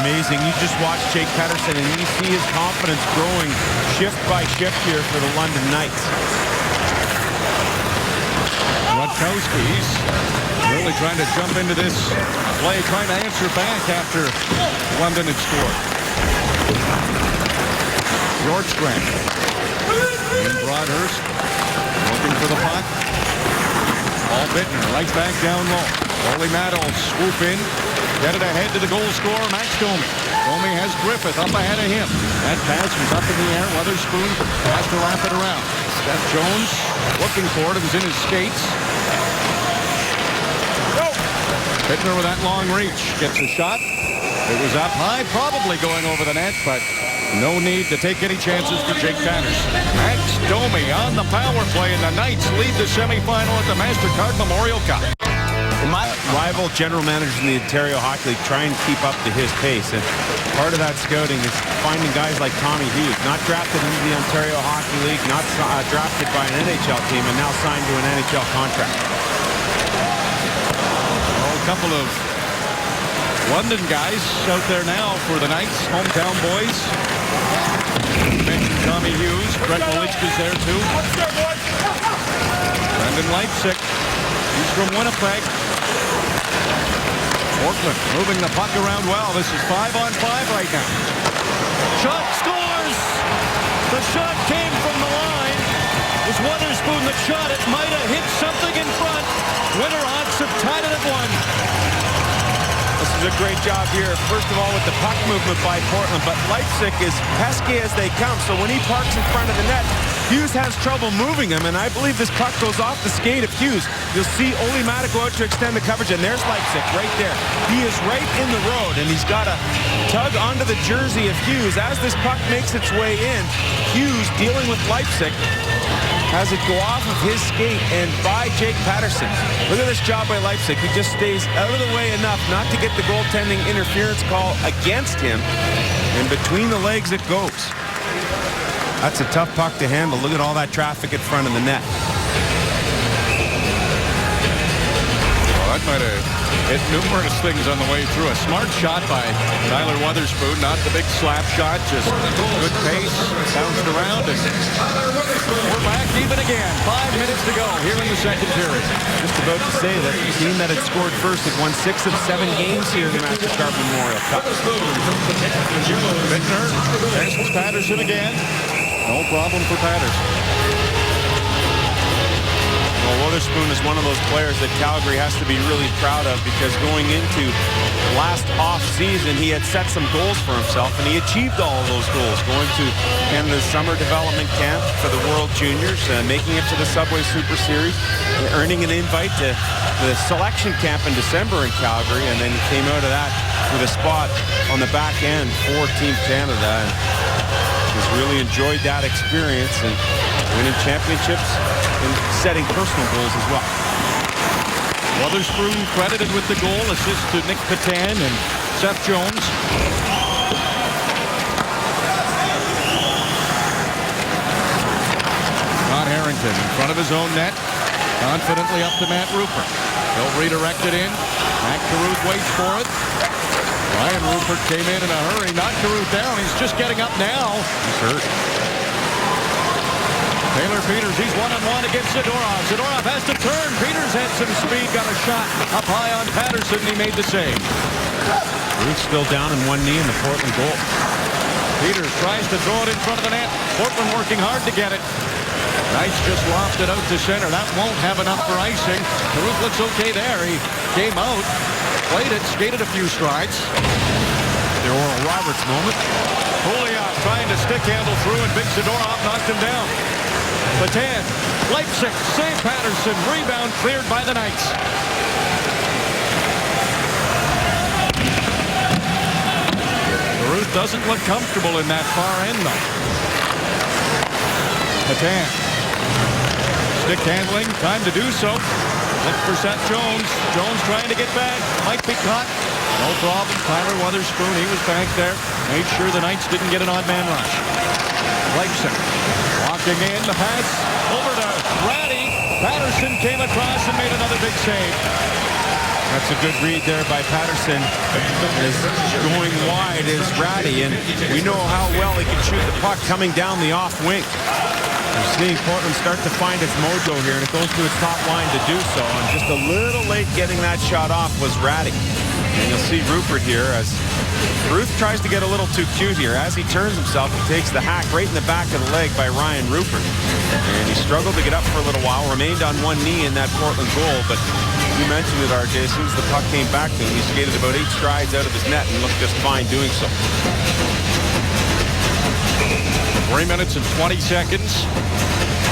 Amazing. You just watch Jake Patterson and you see his confidence growing shift by shift here for the London Knights. Rutkowski's really trying to jump into this play, trying to answer back after London had scored. Bjorkstrand. In Broadhurst. Looking for the puck. Paul Bittner right back down low. Olli Mata will swoop in. Get it ahead to the goal scorer, Max Domi. Domi has Griffith up ahead of him. That pass was up in the air. Weatherspoon has to wrap it around. Seth Jones looking for it. It was in his skates. Bittner with that long reach. Gets a shot. It was up high, probably going over the net, but no need to take any chances for Jake Patterson. Max Domi on the power play, and the Knights lead the semifinal at the MasterCard Memorial Cup. My rival general managers in the Ontario Hockey League try and keep up to his pace, and part of that scouting is finding guys like Tommy Hughes, not drafted into the Ontario Hockey League, not drafted by an NHL team, and now signed to an NHL contract. A couple of London guys out there now for the Knights, hometown boys. You mentioned Tommy Hughes. Brett Wolichka's there too. Brendan Leipsic. He's from Winnipeg. Portland moving the puck around well. This is 5-on-5 right now. Shot scores! The shot came from the line. It was Weatherspoon that shot it. Might have hit something in front. Winterhawks have tied it at 1. This is a great job here, first of all, with the puck movement by Portland, but Leipsic is pesky as they come, so when he parks in front of the net, Hughes has trouble moving him, and I believe this puck goes off the skate of Hughes. You'll see Olli Mata go out to extend the coverage, and there's Leipsic right there. He is right in the road, and he's got to tug onto the jersey of Hughes. As this puck makes its way in, Hughes, dealing with Leipsic, has it go off of his skate and by Jake Patterson. Look at this job by Leipsic. He just stays out of the way enough not to get the goaltending interference call against him. And between the legs it goes. That's a tough puck to handle. Look at all that traffic in front of the net. Well, that might have hit numerous things on the way through. A smart shot by Tyler Weatherspoon. Not the big slap shot, just good pace. Bounced around, and we're back even again. 5 minutes to go here in the second period. Just about to say that the team that had scored first had won 6 of 7 games here in the MasterCard Memorial Cup. Bittner tests Patterson again. No problem for Patterson. Well, Weatherspoon is one of those players that Calgary has to be really proud of, because going into last off-season, he had set some goals for himself, and he achieved all of those goals, going to Canada's summer development camp for the World Juniors, making it to the Subway Super Series, earning an invite to the selection camp in December in Calgary, and then he came out of that with a spot on the back end for Team Canada. And has really enjoyed that experience and winning championships and setting personal goals as well. Wotherspoon credited with the goal, assist to Nick Patan and Seth Jones. Scott Harrington in front of his own net, confidently up to Matt Rupert. He'll redirect it in. Matt Carruth waits for it. Ryan Rupert came in a hurry, knocked Carruth down. He's just getting up now. He's hurt. Taylor Peters, he's one-on-one against Zadorov. Zadorov has to turn. Peters had some speed, got a shot up high on Patterson. He made the save. Ruth still down in one knee in the Portland goal. Peters tries to throw it in front of the net. Portland working hard to get it. Knights just lofted out to center. That won't have enough for icing. Ruth looks okay there. He came out, played it, skated a few strides. The Oral Roberts moment. Pouliot trying to stick handle through, and Big Zadorov knocked him down. Patan, Leipzig, save Patterson. Rebound cleared by the Knights. Ruth doesn't look comfortable in that far end, though. Patan. Stick handling, time to do so. Look for Seth Jones. Jones trying to get back. Might be caught. No problem. Tyler Wotherspoon, he was back there. Made sure the Knights didn't get an odd man rush. Leipzig walking in. The pass over to Ratty. Patterson came across and made another big save. That's a good read there by Patterson. Is going wide is Ratty, and we know how well he can shoot the puck coming down the off wing. We're seeing Portland start to find its mojo here, and it goes to its top line to do so. And just a little late getting that shot off was Ratty. And you'll see Rupert here as Ruth tries to get a little too cute here. As he turns himself, he takes the hack right in the back of the leg by Ryan Rupert. And he struggled to get up for a little while, remained on one knee in that Portland goal, but you mentioned it, RJ, as soon as the puck came back to him, he skated about 8 strides out of his net and looked just fine doing so. 3 minutes and 20 seconds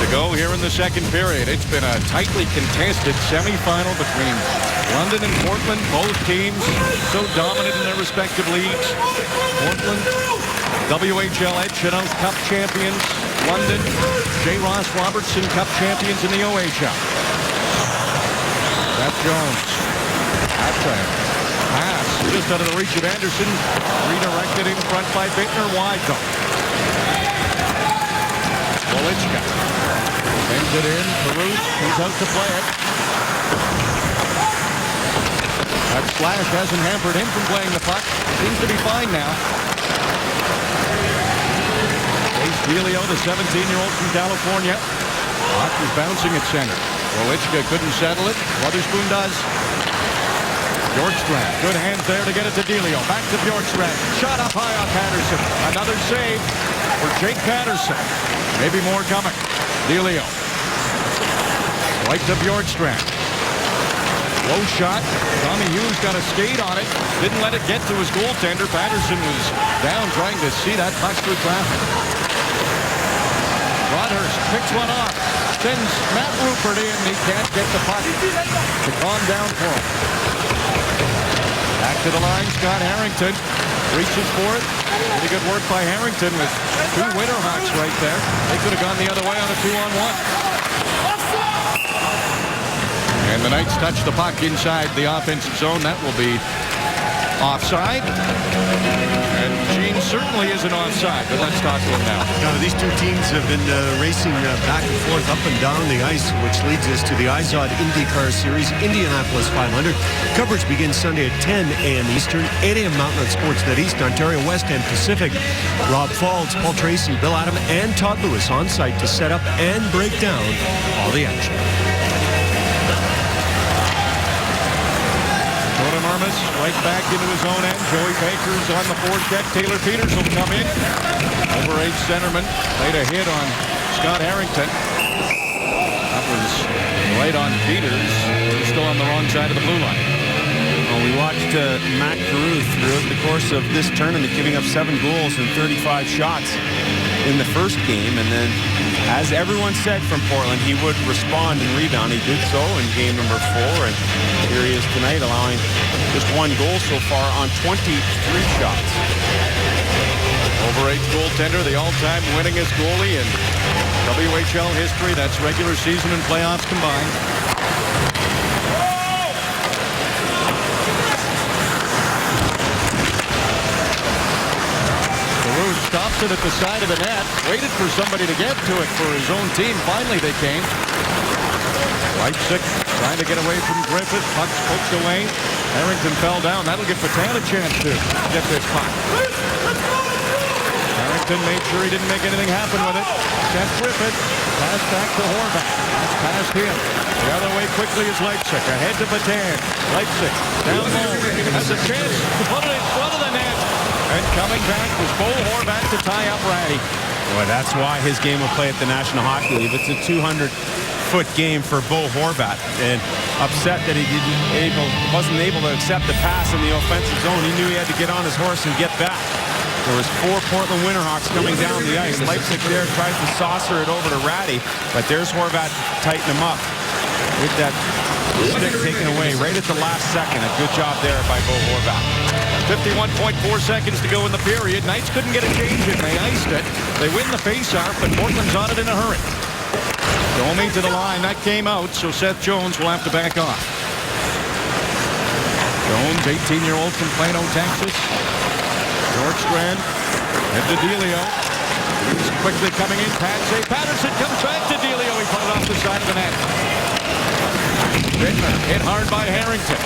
to go here in the second period. It's been a tightly contested semifinal between London and Portland. Both teams so dominant in their respective leagues. Portland, WHL Edge Cup champions. London, J. Ross Robertson Cup champions in the OHL. Seth Jones. That's a pass just out of the reach of Anderson. Redirected in front by Bittner. Wide though. Wolichka sends it in. Carruth, he's out to play it. That slash hasn't hampered him from playing the puck. Seems to be fine now. Ace Delio, the 17-year-old from California. Puck is bouncing at center. Wolichka couldn't settle it. Wotherspoon does. Bjorkstrand, good hands there to get it to Delio. Back to Bjorkstrand. Shot up high on Patterson. Another save for Jake Patterson. Maybe more coming. Delio. Right to Bjorkstrand. Low shot. Tommy Hughes got a skate on it. Didn't let it get to his goaltender. Patterson was down trying to see that puck through traffic. Rodhurst picks one off. Sends Matt Rupert in. He can't get the puck to calm down for him. Back to the line. Scott Harrington reaches for it. Pretty good work by Harrington with 2 Winterhawks right there. They could have gone the other way on a 2-on-1. And the Knights touch the puck inside the offensive zone. That will be offside. And Gene certainly isn't offside, but let's talk to him now. These two teams have been racing back and forth up and down the ice, which leads us to the IZOD IndyCar Series Indianapolis 500. Coverage begins Sunday at 10 a.m. Eastern, 8 a.m. Mountain at Sportsnet East, Ontario West and Pacific. Rob Faulds, Paul Tracy, Bill Adam, and Todd Lewis on site to set up and break down all the action. Norris right back into his own end. Joey Baker's on the forecheck. Taylor Peters will come in. Overage centerman laid a hit on Scott Harrington. That was right on Peters. He's still on the wrong side of the blue line. Well, we watched Matt Carruth throughout the course of this tournament, giving up 7 goals and 35 shots in the first game. And then, as everyone said from Portland, he would respond and rebound. He did so in game number 4. And here he is tonight, allowing just 1 goal so far on 23 shots. Over-age goaltender, the all-time winningest goalie in WHL history. That's regular season and playoffs combined. Giroux stops it at the side of the net. Waited for somebody to get to it for his own team. Finally, they came. Leipzig trying to get away from Griffith. Puck's poked away. Harrington fell down. That'll give Patan a chance to get this puck. Harrington made sure he didn't make anything happen with it. Seth Griffith. Pass back to Horvath. That's past him. The other way quickly is Leipzig. Ahead to Patan. Leipzig down low. Has a chance to put it in front of the net. And coming back was Bo Horvath to tie up Ratty. Boy, that's why his game will play at the National Hockey League. It's a 200-foot game for Bo Horvath, and upset that he wasn't able to accept the pass in the offensive zone. He knew he had to get on his horse and get back. There was 4 Portland Winterhawks coming down the ice. Leipzig there tries to saucer it over to Ratty, but there's Horvath to tighten him up. With that stick taken away right at the last second. A good job there by Bo Horvath. 51.4 seconds to go in the period. Knights couldn't get a change in. They iced it. They win the faceoff, but Portland's on it in a hurry. Domi to the line. That came out, so Seth Jones will have to back off. Jones, 18-year-old from Plano, Texas. Bjorkstrand, head to Delio. He's quickly coming in. Patsy Patterson comes back to Delio. He put it off the side of the net. Bittner hit hard by Harrington.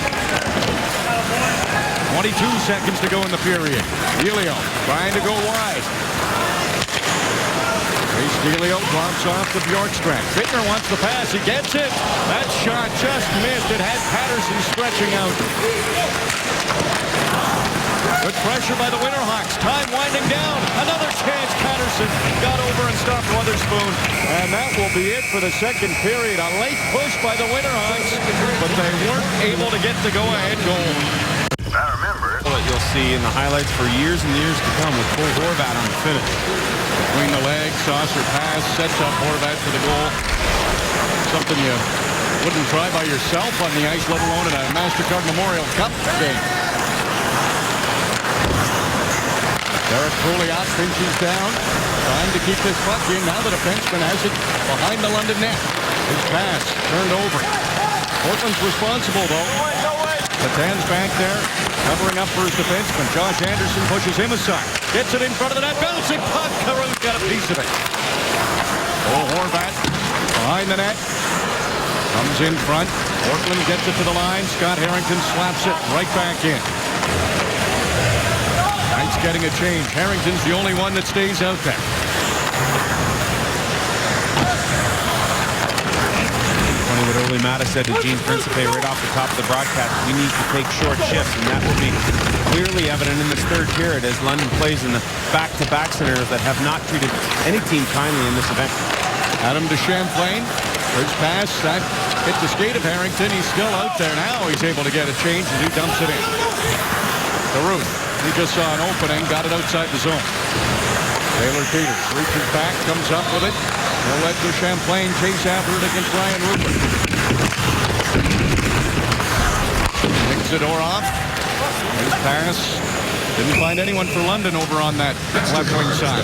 22 seconds to go in the period. Delio trying to go wide. Chase Delio drops off to Bjorkstrand. Bittner wants the pass. He gets it. That shot just missed. It had Patterson stretching out. Good pressure by the Winterhawks. Time winding down. Another chance. Patterson got over and stopped Witherspoon. And that will be it for the second period. A late push by the Winterhawks, but they weren't able to get the go-ahead goal. I remember it. What you'll see in the highlights for years and years to come with Bo Horvath on the finish. Between the legs, saucer pass, sets up Horvath for the goal. Something you wouldn't try by yourself on the ice, let alone at a MasterCard Memorial Cup game. Derek Pouliot pinches down, trying to keep this puck in. Now the defenseman has it behind the London net. His pass turned over. Portland's responsible, though. Patan's back there, covering up for his defenseman. Josh Anderson pushes him aside. Gets it in front of the net. Bouncing puck. Caruth got a piece of it. Horvath behind the net. Comes in front. Portland gets it to the line. Scott Harrington slaps it right back in. Knights getting a change. Harrington's the only one that stays out there. Funny what Ole Matta said to Gene Principe right off the top of the broadcast. We need to take short shifts, and that will be clearly evident in this third period as London plays in the back-to-back scenarios that have not treated any team kindly in this event. Adam to Champlain. His pass, that hit the skate of Harrington. He's still out there now. He's able to get a change as he dumps it in. Caruth. He just saw an opening, got it outside the zone. Taylor Peters reaches back, comes up with it. He'll let to Champlain chase after it against Ryan Rupert. Picks the door off. His pass. Didn't find anyone for London over on that left wing side.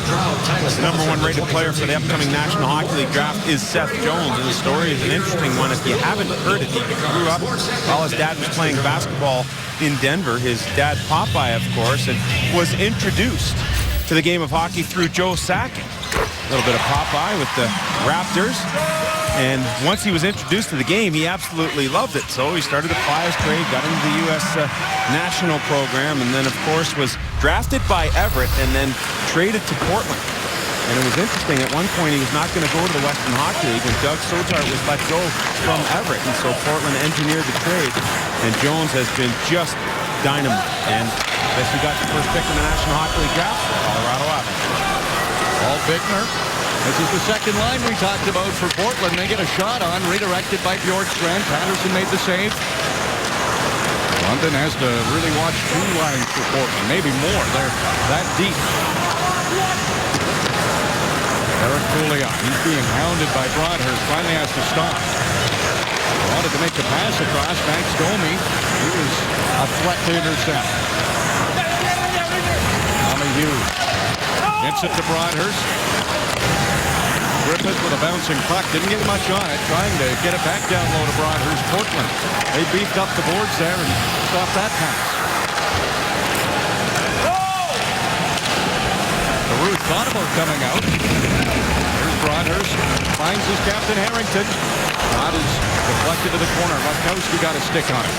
The number 1 rated player for the upcoming National Hockey League draft is Seth Jones, and the story is an interesting one. If you haven't heard it, he grew up while his dad was playing basketball in Denver. His dad, Popeye, of course, and was introduced to the game of hockey through Joe Sakic. A little bit of Popeye with the Raptors. And once he was introduced to the game, he absolutely loved it. So he started to ply his trade, got into the U.S. national program, and then, of course, was drafted by Everett and then traded to Portland. And it was interesting. At one point, he was not going to go to the Western Hockey League, and Doug Sotart was let go from Everett. And so Portland engineered the trade, and Jones has been just dynamite. And I guess we got the first pick in the National Hockey League draft for Colorado Avalanche. Paul Bittner. This is the second line we talked about for Portland. They get a shot on, redirected by Bjorkstrand. Patterson made the save. London has to really watch 2 lines for Portland, maybe more. They're that deep. Derek Pouliot, he's being hounded by Broadhurst, finally has to stop. Wanted to make the pass across, Max Domi. He was a threat to intercept. Tommy Hughes. Gets it to Broadhurst. Griffith with a bouncing puck. Didn't get much on it. Trying to get it back down low to Broadhurst. Portland. They beefed up the boards there and stopped that pass. Ruth thought about coming out. Here's Broadhurst. Finds his captain Harrington. Shot is deflected to the corner. Rutkowski got a stick on it.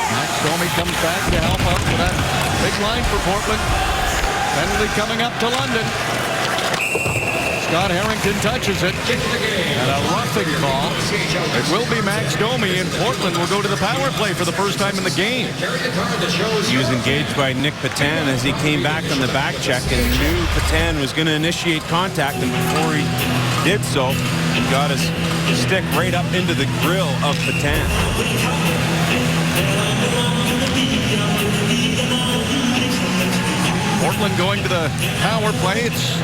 Max Domi comes back to help out for that big line for Portland. Penalty coming up to London. Scott Harrington touches it. And a roughing call. It will be Max Domi, and Portland will go to the power play for the first time in the game. He was engaged by Nick Patan as he came back on the back check and knew Patan was going to initiate contact, and before he did so, he got his stick right up into the grill of Patan. Portland going to the power play. It's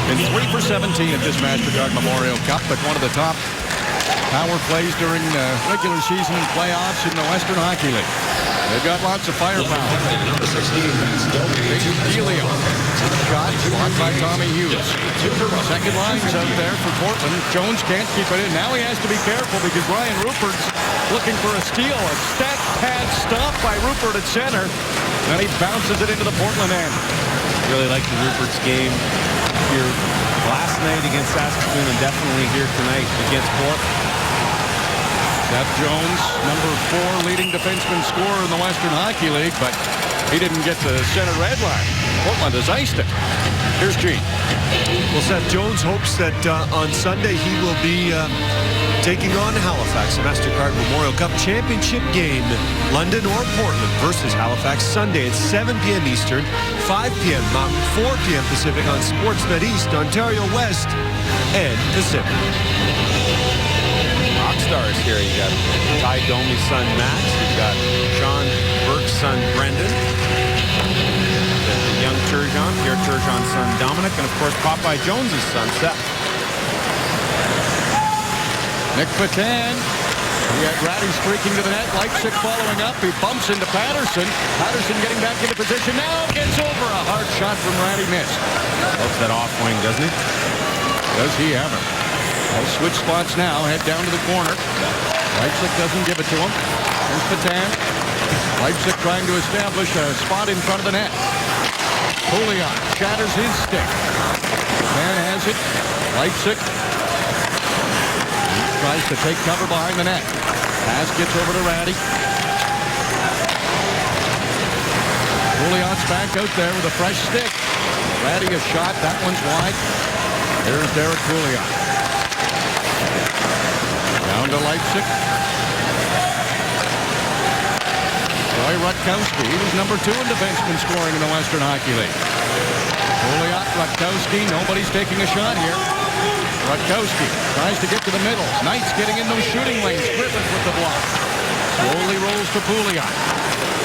been 3 for 17 at this MasterCard Memorial Cup, but one of the top power plays during the regular season and playoffs in the Western Hockey League. They've got lots of firepower. Delio. Shot blocked by Tommy Hughes. Second line's out there for Portland. Jones can't keep it in. Now he has to be careful because Ryan Rupert's looking for a steal. A stat pad stop by Rupert at center. Then he bounces it into the Portland end. Really liked the Rupert's game here last night against Saskatoon and definitely here tonight against Portland. Seth Jones, number 4 leading defenseman scorer in the Western Hockey League, but he didn't get the center red line. Portland has iced it. Here's Gene. Well, Seth Jones hopes that on Sunday he will be taking on Halifax, the MasterCard Memorial Cup Championship game. London or Portland versus Halifax Sunday at 7 p.m. Eastern, 5 p.m. Mountain, 4 p.m. Pacific on Sportsnet East, Ontario West, and Pacific. Stars here. You got Ty Domi's son Max. You've got Sean Burke's son Brendan. The young Turgeon, Pierre Turgeon's son Dominic, and of course Popeye Jones's son Seth. Nick Patan. He had Ratty streaking to the net. Leipzig following up. He bumps into Patterson. Patterson getting back into position. Now gets over. A hard shot from Ratty missed. Loves that off wing, doesn't he? Does he ever? They'll switch spots now. Head down to the corner. Leipzig doesn't give it to him. Here's Patan. Leipzig trying to establish a spot in front of the net. Pouliot shatters his stick. Patan has it. Leipzig tries to take cover behind the net. Pass gets over to Ratty. Pouliot's back out there with a fresh stick. Ratty a shot. That one's wide. Here's Derek Pouliot. Down to Leipzig. Roy Rutkowski. He was number 2 in defenseman scoring in the Western Hockey League. Pouliot, Rutkowski. Nobody's taking a shot here. Rutkowski tries to get to the middle. Knight's getting in those shooting lanes. Griffith with the block. Slowly rolls to Pouliot.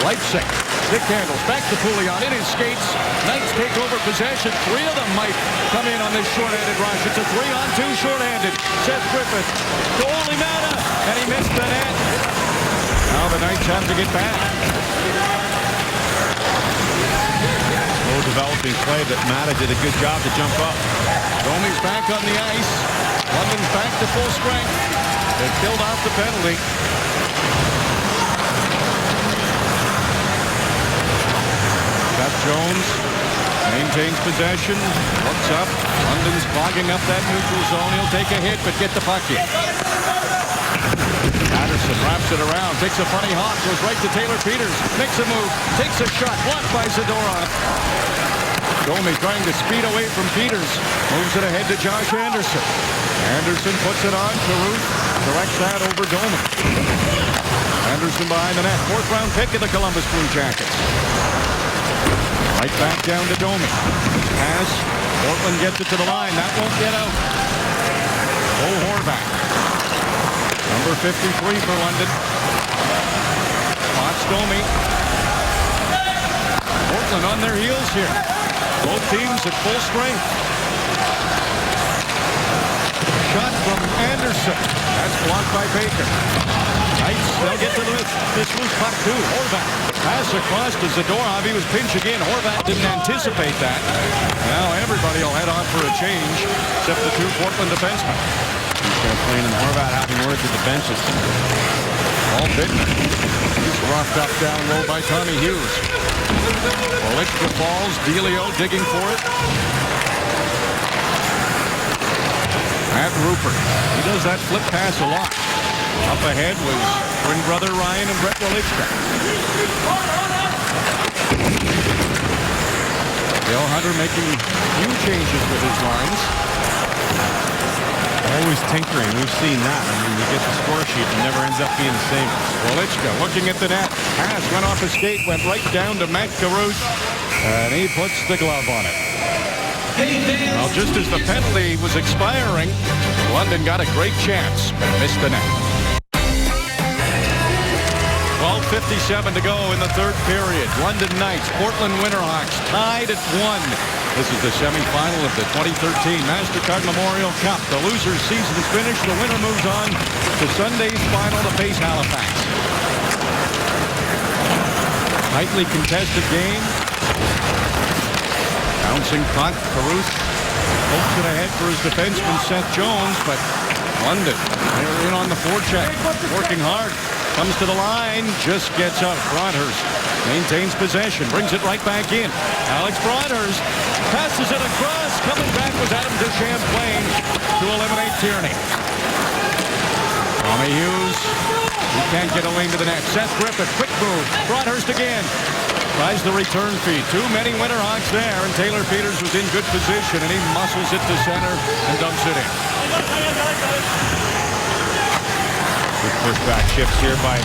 Leipzig. Stick handles. Back to Pouliot. In his skates. Knights take over possession. 3 of them might come in on this short-handed rush. It's a 3-on-2 short-handed. Seth Griffith to Olimata. And he missed the net. Now the Knights have to get back. Slow developing play, but Mata did a good job to jump up. Domi's back on the ice. London's back to full strength. They killed off the penalty. Seth Jones maintains possession. Looks up. London's clogging up that neutral zone. He'll take a hit, but get the puck in. Patterson wraps it around. Takes a funny hop. Goes right to Taylor Peters. Makes a move. Takes a shot. Blocked by Zadorov. Domi trying to speed away from Peters. Moves it ahead to Josh Anderson. Anderson puts it on to Ruth. Directs that over Domi. Anderson behind the net. 4th round pick of the Columbus Blue Jackets. Right back down to Domi. Pass. Portland gets it to the line. That won't get out. Bo Horvath. Number 53 for London. Spots Domi. Portland on their heels here. Both teams at full strength. shot from Anderson. That's blocked by Baker. Knights, they'll get to this loose puck too. Horvat. Pass across to Zadorov. He was pinching in. Horvat didn't anticipate that. Now everybody will head on for a change, except the two Portland defensemen. Champlain and Horvat having words at the benches. Paul Bittner. He's roughed up down low by Tommy Hughes. Olichka falls. Delio digging for it. Matt Rupert. He does that flip pass a lot. Up ahead was twin brother Ryan and Brett Olichka. Dale Hunter making few changes with his lines. Always tinkering. We've seen that. I mean, you get the score sheet, it never ends up being the same. Olichka looking at the net. Pass went off his skate, went right down to Matt Caruth, and he puts the glove on it. Well, just as the penalty was expiring, London got a great chance, but missed the net. 12:57 to go in the third period. London Knights, Portland Winterhawks tied at 1. This is the semifinal of the 2013 MasterCard Memorial Cup. The loser's season is finished. The winner moves on to Sunday's final to face Halifax. Tightly contested game. Bouncing puck. Caruth pokes it ahead for his defenseman Seth Jones, but London, they're in on the forecheck, working hard. Comes to the line, just gets out. Broadhurst maintains possession, brings it right back in. Alex Broadhurst passes it across. Coming back was Adam DeChamplain to eliminate Tierney. Tommy Hughes, he can't get away into the net. Seth Griffith, quick move. Broadhurst again. Tries the return feed. Too many Winterhawks there, and Taylor Peters was in good position, and he muscles it to center and dumps it in. Good pushback shifts here by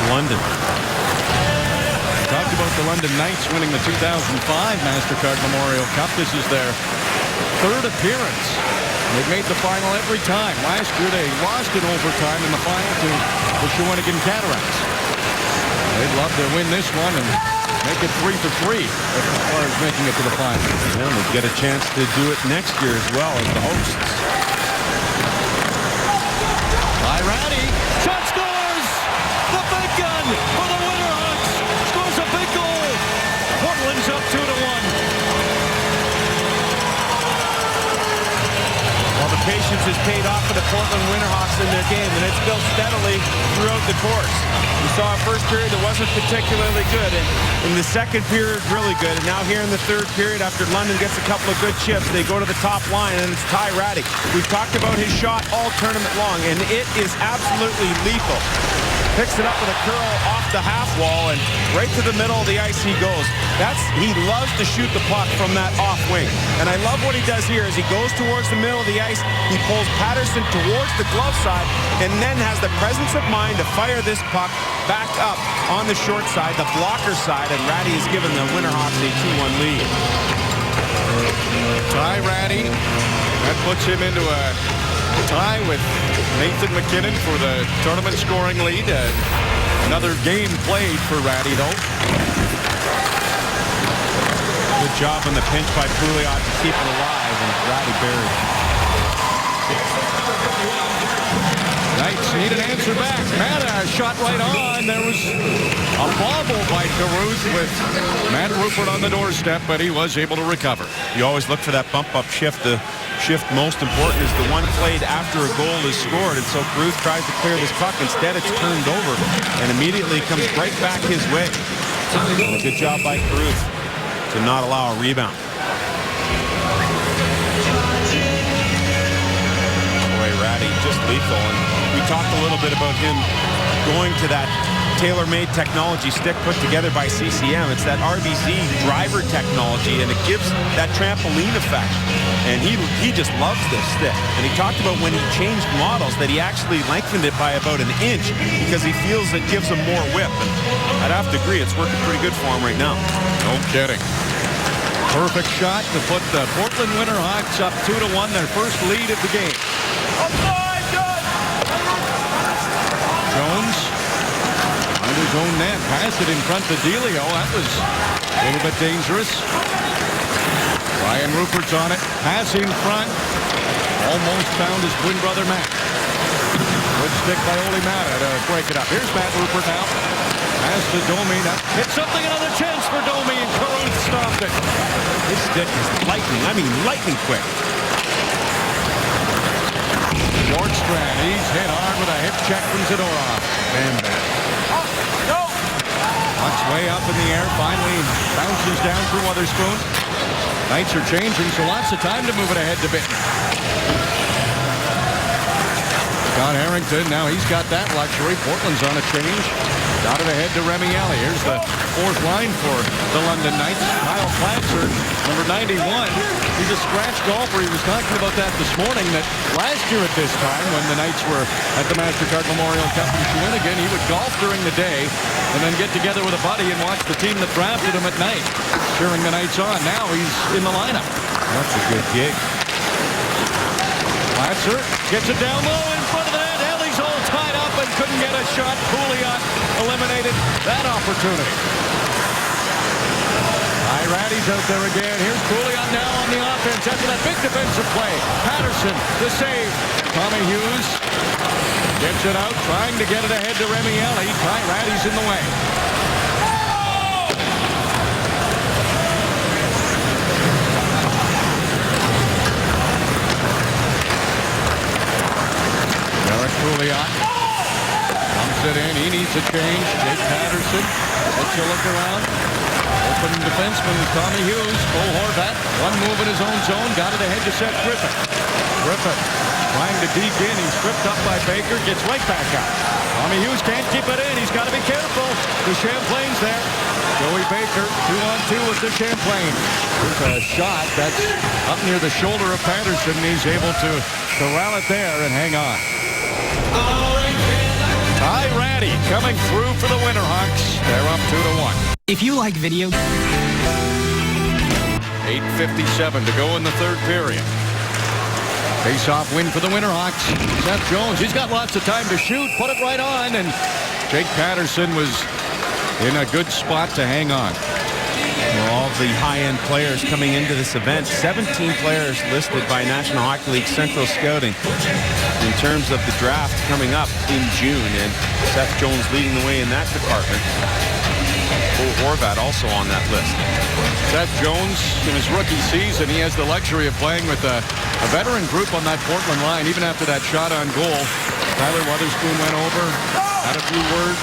London. We talked about the London Knights winning the 2005 MasterCard Memorial Cup. This is their third appearance. They've made the final every time. Last year they lost in overtime in the final to the Shawinigan Cataracts. They'd love to win this one and make it 3-for-3 as far as making it to the final. And they'll get a chance to do it next year as well as the hosts. Ratty, shot scores! The big gun for the Winterhawks scores a big goal. Portland's up 2-1. Well, the patience has paid off for the Portland Winterhawks in their game, and it's built steadily throughout the course. We saw a first period that wasn't particularly good, and in the second period, really good. And now here in the third period, after London gets a couple of good chips, they go to the top line, and it's Ty Ratty. We've talked about his shot all tournament long, and it is absolutely lethal. Picks it up with a curl off the half wall, and right to the middle of the ice he goes. He loves to shoot the puck from that off wing. And I love what he does here as he goes towards the middle of the ice. He pulls Patterson towards the glove side and then has the presence of mind to fire this puck back up on the short side, the blocker side, and Ratty has given the Winterhawks a 2-1 lead. Ty Ratty, that puts him into a tie with Nathan McKinnon for the tournament scoring lead. Another game played for Ratty, though. Good job on the pinch by Pouliot to keep it alive, and Ratty buried. Knights need an answer back. Matt shot right on. There was a bobble by Caruth with Matt Rupert on the doorstep, but he was able to recover. You always look for that bump-up shift. The shift most important is the one played after a goal is scored, and so Caruth tries to clear this puck. Instead, it's turned over, and immediately comes right back his way. And a good job by Caruth to not allow a rebound. Boy, Ratty just lethal, and we talked a little bit about him going to that tailor-made technology stick put together by CCM. It's that RBZ driver technology, and it gives that trampoline effect. And he just loves this stick. And he talked about when he changed models that he actually lengthened it by about an inch because he feels it gives him more whip. And I'd have to agree, it's working pretty good for him right now. No kidding. Perfect shot to put the Portland Winterhawks up 2-1, their first lead of the game. Jones under his own net, passed it in front to Delio. That was a little bit dangerous. Ryan Rupert's on it, pass in front. Almost found his twin brother, Matt. Good stick by Ole Mata to break it up. Here's Matt Rupert now. Pass to Domi. Hit something, another chance for Domi, and Caruth stopped it. His stick is lightning quick. Nordstrand, he's hit hard with a hip check from Zadorov. Bam, bam. Puck's way up in the air, finally bounces down through Witherspoon. Knights are changing, so lots of time to move it ahead to Bitten. Scott Harrington, now he's got that luxury. Portland's on a change. Got it ahead to Remy Alley. Here's the fourth line for the London Knights. Kyle Platzer, number 91. He's a scratch golfer. He was talking about that this morning, that last year at this time, when the Knights were at the MasterCard Memorial Cup in Shawinigan, he would golf during the day and then get together with a buddy and watch the team that drafted him at night, cheering the Knights on. Now he's in the lineup. That's a good gig. Platzer gets it down low in front of the net. Ellie's all tied up and couldn't get a shot. Pouliot eliminated that opportunity. Ratty's out there again. Here's Pouliot now on the offense after that big defensive play. Patterson, the save. Tommy Hughes gets it out, trying to get it ahead to Remy Alley. Ratty's in the way. Eric Pouliot dumps it in. He needs a change. Jake Patterson lets you look around. Open defenseman Tommy Hughes. Full Horvat. One move in his own zone. Got it ahead to Seth Griffith. Griffith trying to deke in. He's tripped up by Baker. Gets right back out. Tommy Hughes can't keep it in. He's got to be careful. The Champlain's there. Joey Baker 2-on-2 with the Champlain. There's a shot that's up near the shoulder of Patterson. He's able to corral it there and hang on. Ty Ratty coming through for the Winterhawks. They're up 2-1. If you like video... 8:57 to go in the third period. Face-off win for the Winterhawks. Seth Jones, he's got lots of time to shoot. Put it right on, and Jake Patterson was in a good spot to hang on. Well, all the high-end players coming into this event. 17 players listed by National Hockey League Central Scouting in terms of the draft coming up in June, and Seth Jones leading the way in that department. Horvat also on that list. Seth Jones, in his rookie season, he has the luxury of playing with a veteran group on that Portland line, even after that shot on goal. Tyler Witherspoon went over, had a few words.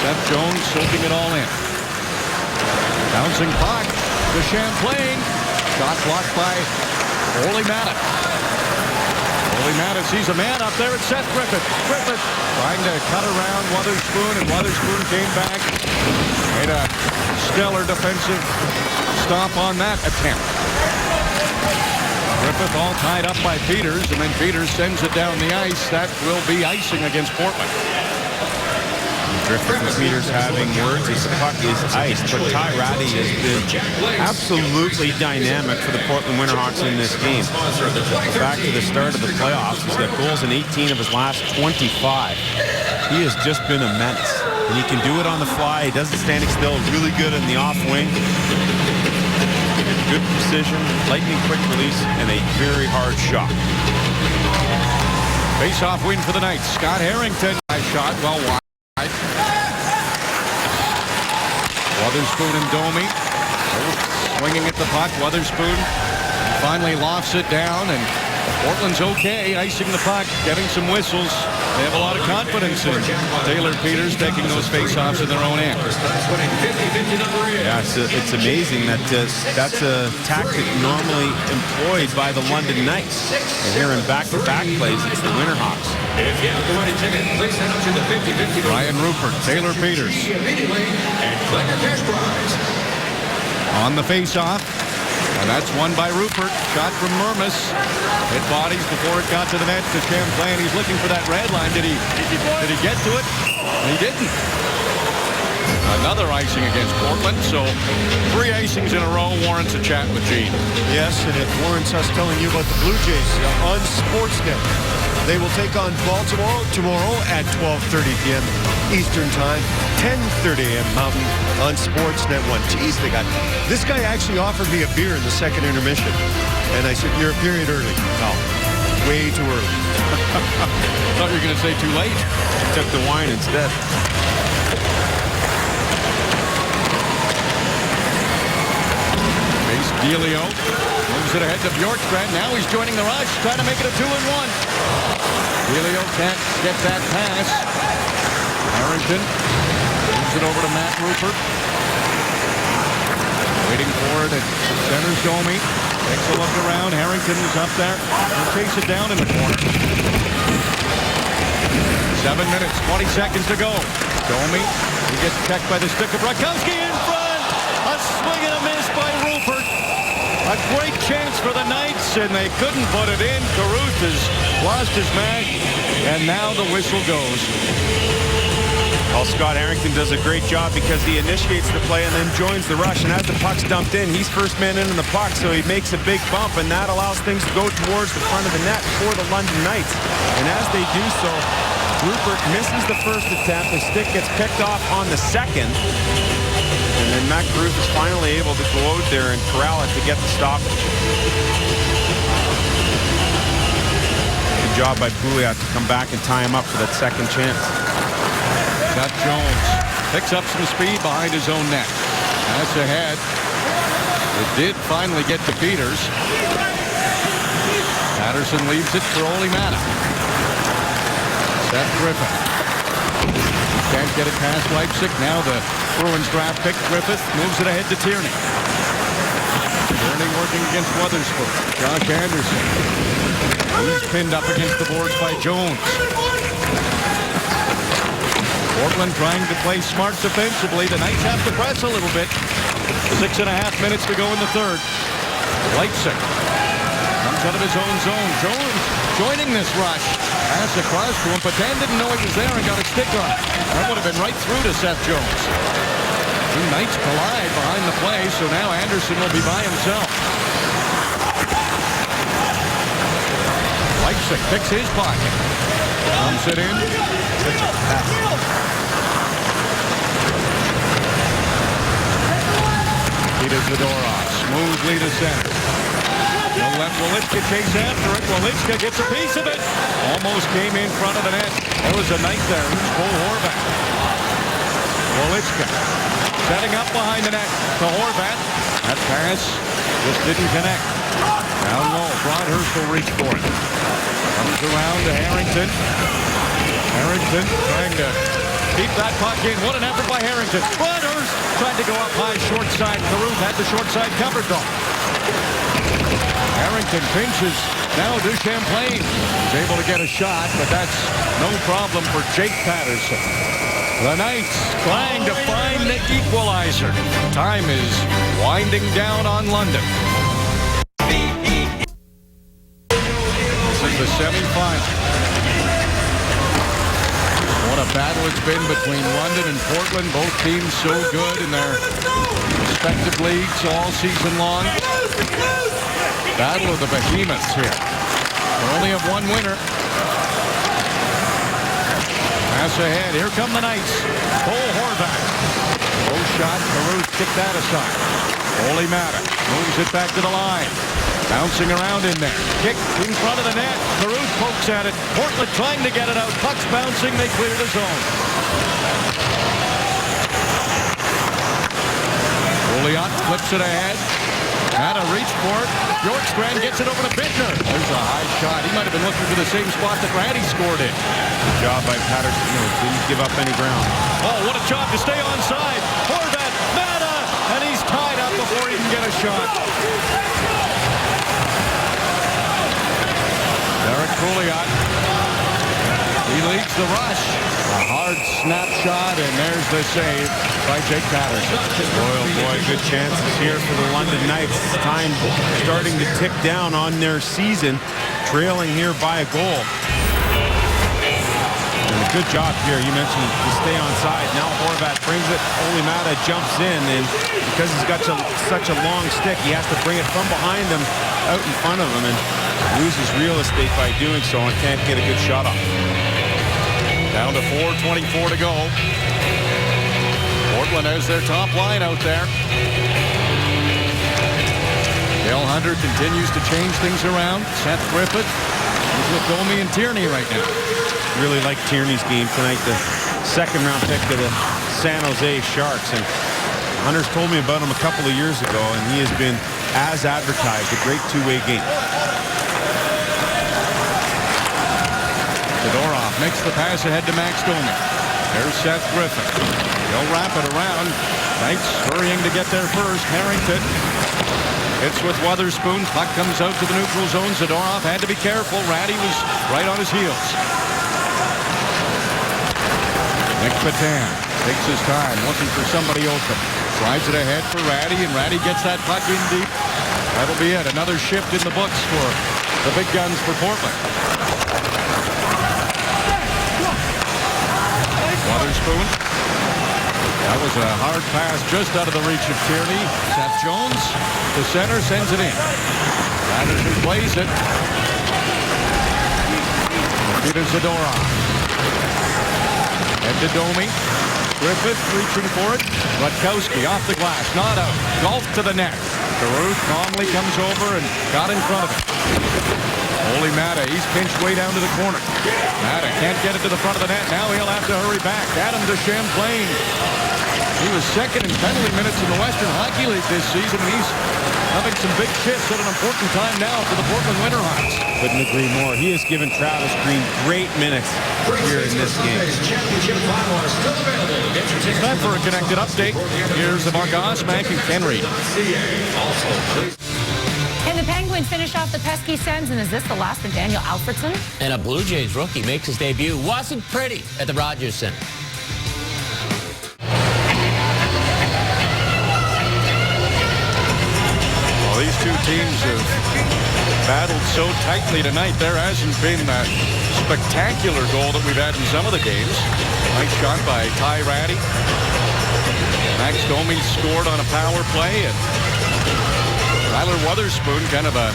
Seth Jones soaking it all in. Bouncing puck to Champlain. Shot blocked by Ole Mata. Ole Mata sees a man up there. It's Seth Griffith. Griffith trying to cut around Witherspoon, and Witherspoon came back. Made a stellar defensive stop on that attempt. Griffith all tied up by Peters, and then Peters sends it down the ice. That will be icing against Portland. Griffith and Peters having words as the puck is iced, but Ty Ratty has been absolutely dynamic for the Portland Winterhawks in this game. Back to the start of the playoffs, he's got goals in 18 of his last 25. He has just been a menace, and he can do it on the fly. He doesn't stand still, really good in the off wing. Good precision, lightning quick release, and a very hard shot. Face-off win for the Knights. Scott Harrington, nice shot, well wide. Witherspoon and Domi swinging at the puck. Witherspoon finally lofts it down, and Portland's okay, icing the puck, getting some whistles. They have a lot of confidence in Taylor Peters taking those face-offs in their own end. Yeah, it's amazing that that's a tactic normally employed by the London Knights. And here in back-to-back plays, it's the Winterhawks. Ryan Rupert, Taylor Peters. On the face-off. And that's won by Rupert. Shot from Murmas. Hit bodies before it got to the net to Champlain. He's looking for that red line. Did he get to it? He didn't. Another icing against Portland. So 3 icings in a row warrants a chat with Gene. Yes, and it warrants us telling you about the Blue Jays on Sportsnet. They will take on Baltimore tomorrow at 12:30 p.m. Eastern Time, 10:30 a.m. Mountain on Sportsnet 1. Geez, this guy actually offered me a beer in the second intermission. And I said, you're a period early. Oh. way too early. Thought you were going to say too late. Took the wine instead. Base Delio moves it ahead to Bjorkstrand. Now he's joining the rush, trying to make it a 2-1. Delio can't get that pass. Harrington moves it over to Matt Rupert. Waiting for it at center's Domi. Takes a look around. Harrington is up there. He'll chase it down in the corner. 7 minutes, 20 seconds to go. Domi, he gets checked by the stick of Rakowski in front. A swing and a miss by Rupert. A great chance for the Knights, and they couldn't put it in. Caruth has lost his mag, and now the whistle goes. Well, Scott Harrington does a great job because he initiates the play and then joins the rush. And as the puck's dumped in, he's first man in the puck, so he makes a big bump, and that allows things to go towards the front of the net for the London Knights. And as they do so, Rupert misses the first attempt. The stick gets picked off on the second. And then Matt Caruth is finally able to go out there and corral it to get the stoppage. Good job by Pouliot to come back and tie him up for that second chance. Got Jones. Picks up some speed behind his own net. That's ahead. It did finally get to Peters. Patterson leaves it for Olimata. Seth Griffith. Can't get it past Leipzig. Now the Bruins draft pick. Griffith moves it ahead to Tierney. Tierney working against Weatherspoon. Josh Anderson. He's pinned up against the boards by Jones. Portland trying to play smart defensively. The Knights have to press a little bit. 6.5 minutes to go in the third. Leipzig comes out of his own zone. Jones joining this rush. Pass across to him. Patan didn't know he was there and got a stick on it. That would have been right through to Seth Jones. Two Knights collide behind the play, so now Anderson will be by himself. Leipzig picks his pocket. Dumps it in. Peter Zadorov smoothly to center. He'll let Walitska chase after it. Walitska gets a piece of it. Almost came in front of the net. There was a Knight there. It was Cole Horvat. Walitska setting up behind the net to Horvat. That pass just didn't connect. Down low. Broadhurst will reach for it. Comes around to Harrington. Harrington trying to keep that puck in. What an effort by Harrington. Broadhurst tried to go up high short side. Caruth had the short side covered though. Harrington pinches. Now Duchamplain is able to get a shot, but that's no problem for Jake Patterson. The Knights trying to find the equalizer. Time is winding down on London. This is the semifinal. What a battle it's been between London and Portland. Both teams so good in their respective leagues all season long. Battle of the behemoths here. They only have one winner. Pass ahead. Here come the Knights. Cole Horvat. Low shot. Caruth kicked that aside. Olimata moves it back to the line. Bouncing around in there. Kick in front of the net. Caruth pokes at it. Portland trying to get it out. Puck's bouncing. They clear the zone. Pouliot flips it ahead. Had a reach for it. Bjorkstrand gets it over to Bittner. There's a high shot. He might have been looking for the same spot that Randy scored in. Good job by Patterson. Didn't give up any ground. Oh, what a job to stay onside. Horvat, Mata, and he's tied up before he can get a shot. Derek Pouliot. He leads the rush. A hard snapshot, and there's the save by Jake Patterson. Boy, oh boy, good chances here for the London Knights. Time starting to tick down on their season, trailing here by a goal. And a good job here. You mentioned to stay on side. Now Horvat brings it. Olimata jumps in, and because he's got such a long stick, he has to bring it from behind him out in front of him and loses real estate by doing so and can't get a good shot off. Down to 4:24 to go. Portland has their top line out there. Dale Hunter continues to change things around. Seth Griffith He's with Domi and Tierney right now. Really like Tierney's game tonight, the second-round pick of the San Jose Sharks. And Hunter's told me about him a couple of years ago, and he has been, as advertised, a great two-way game. Zadorov makes the pass ahead to Max Domi. There's Seth Griffin. They'll wrap it around. Knights hurrying to get there first. Harrington hits with Wotherspoon. Puck comes out to the neutral zone. Zadorov had to be careful. Ratty was right on his heels. Nick Patan takes his time, looking for somebody open. Slides it ahead for Ratty, and Ratty gets that puck in deep. That'll be it. Another shift in the books for the big guns for Portland. Wotherspoon. That was a hard pass just out of the reach of Tierney. Seth Jones, the center, sends it in. Anderson plays it. Peter Zadorov. Head to Domi. Griffith reaching for it. Rutkowski off the glass, not out. Golf to the net. Caruth calmly comes over and got in front of it. Ole Mata, he's pinched way down to the corner. Mata can't get it to the front of the net. Now he'll have to hurry back. Adam to Champlain. He was second in penalty minutes in the Western Hockey League this season. He's having some big shifts at an important time now for the Portland Winterhawks. Couldn't agree more. He has given Travis Green great minutes here in this game. Time for a connected update. Here's the Mark Osmank and Ken Reed. And the Penguins finish off the pesky Sens, and is this the last of Daniel Alfredsson? And a Blue Jays rookie makes his debut. Wasn't pretty at the Rogers Center. Well, these two teams have battled so tightly tonight. There hasn't been that spectacular goal that we've had in some of the games. Nice shot by Ty Ratty. Max Domi scored on a power play, and Tyler Wotherspoon, kind of a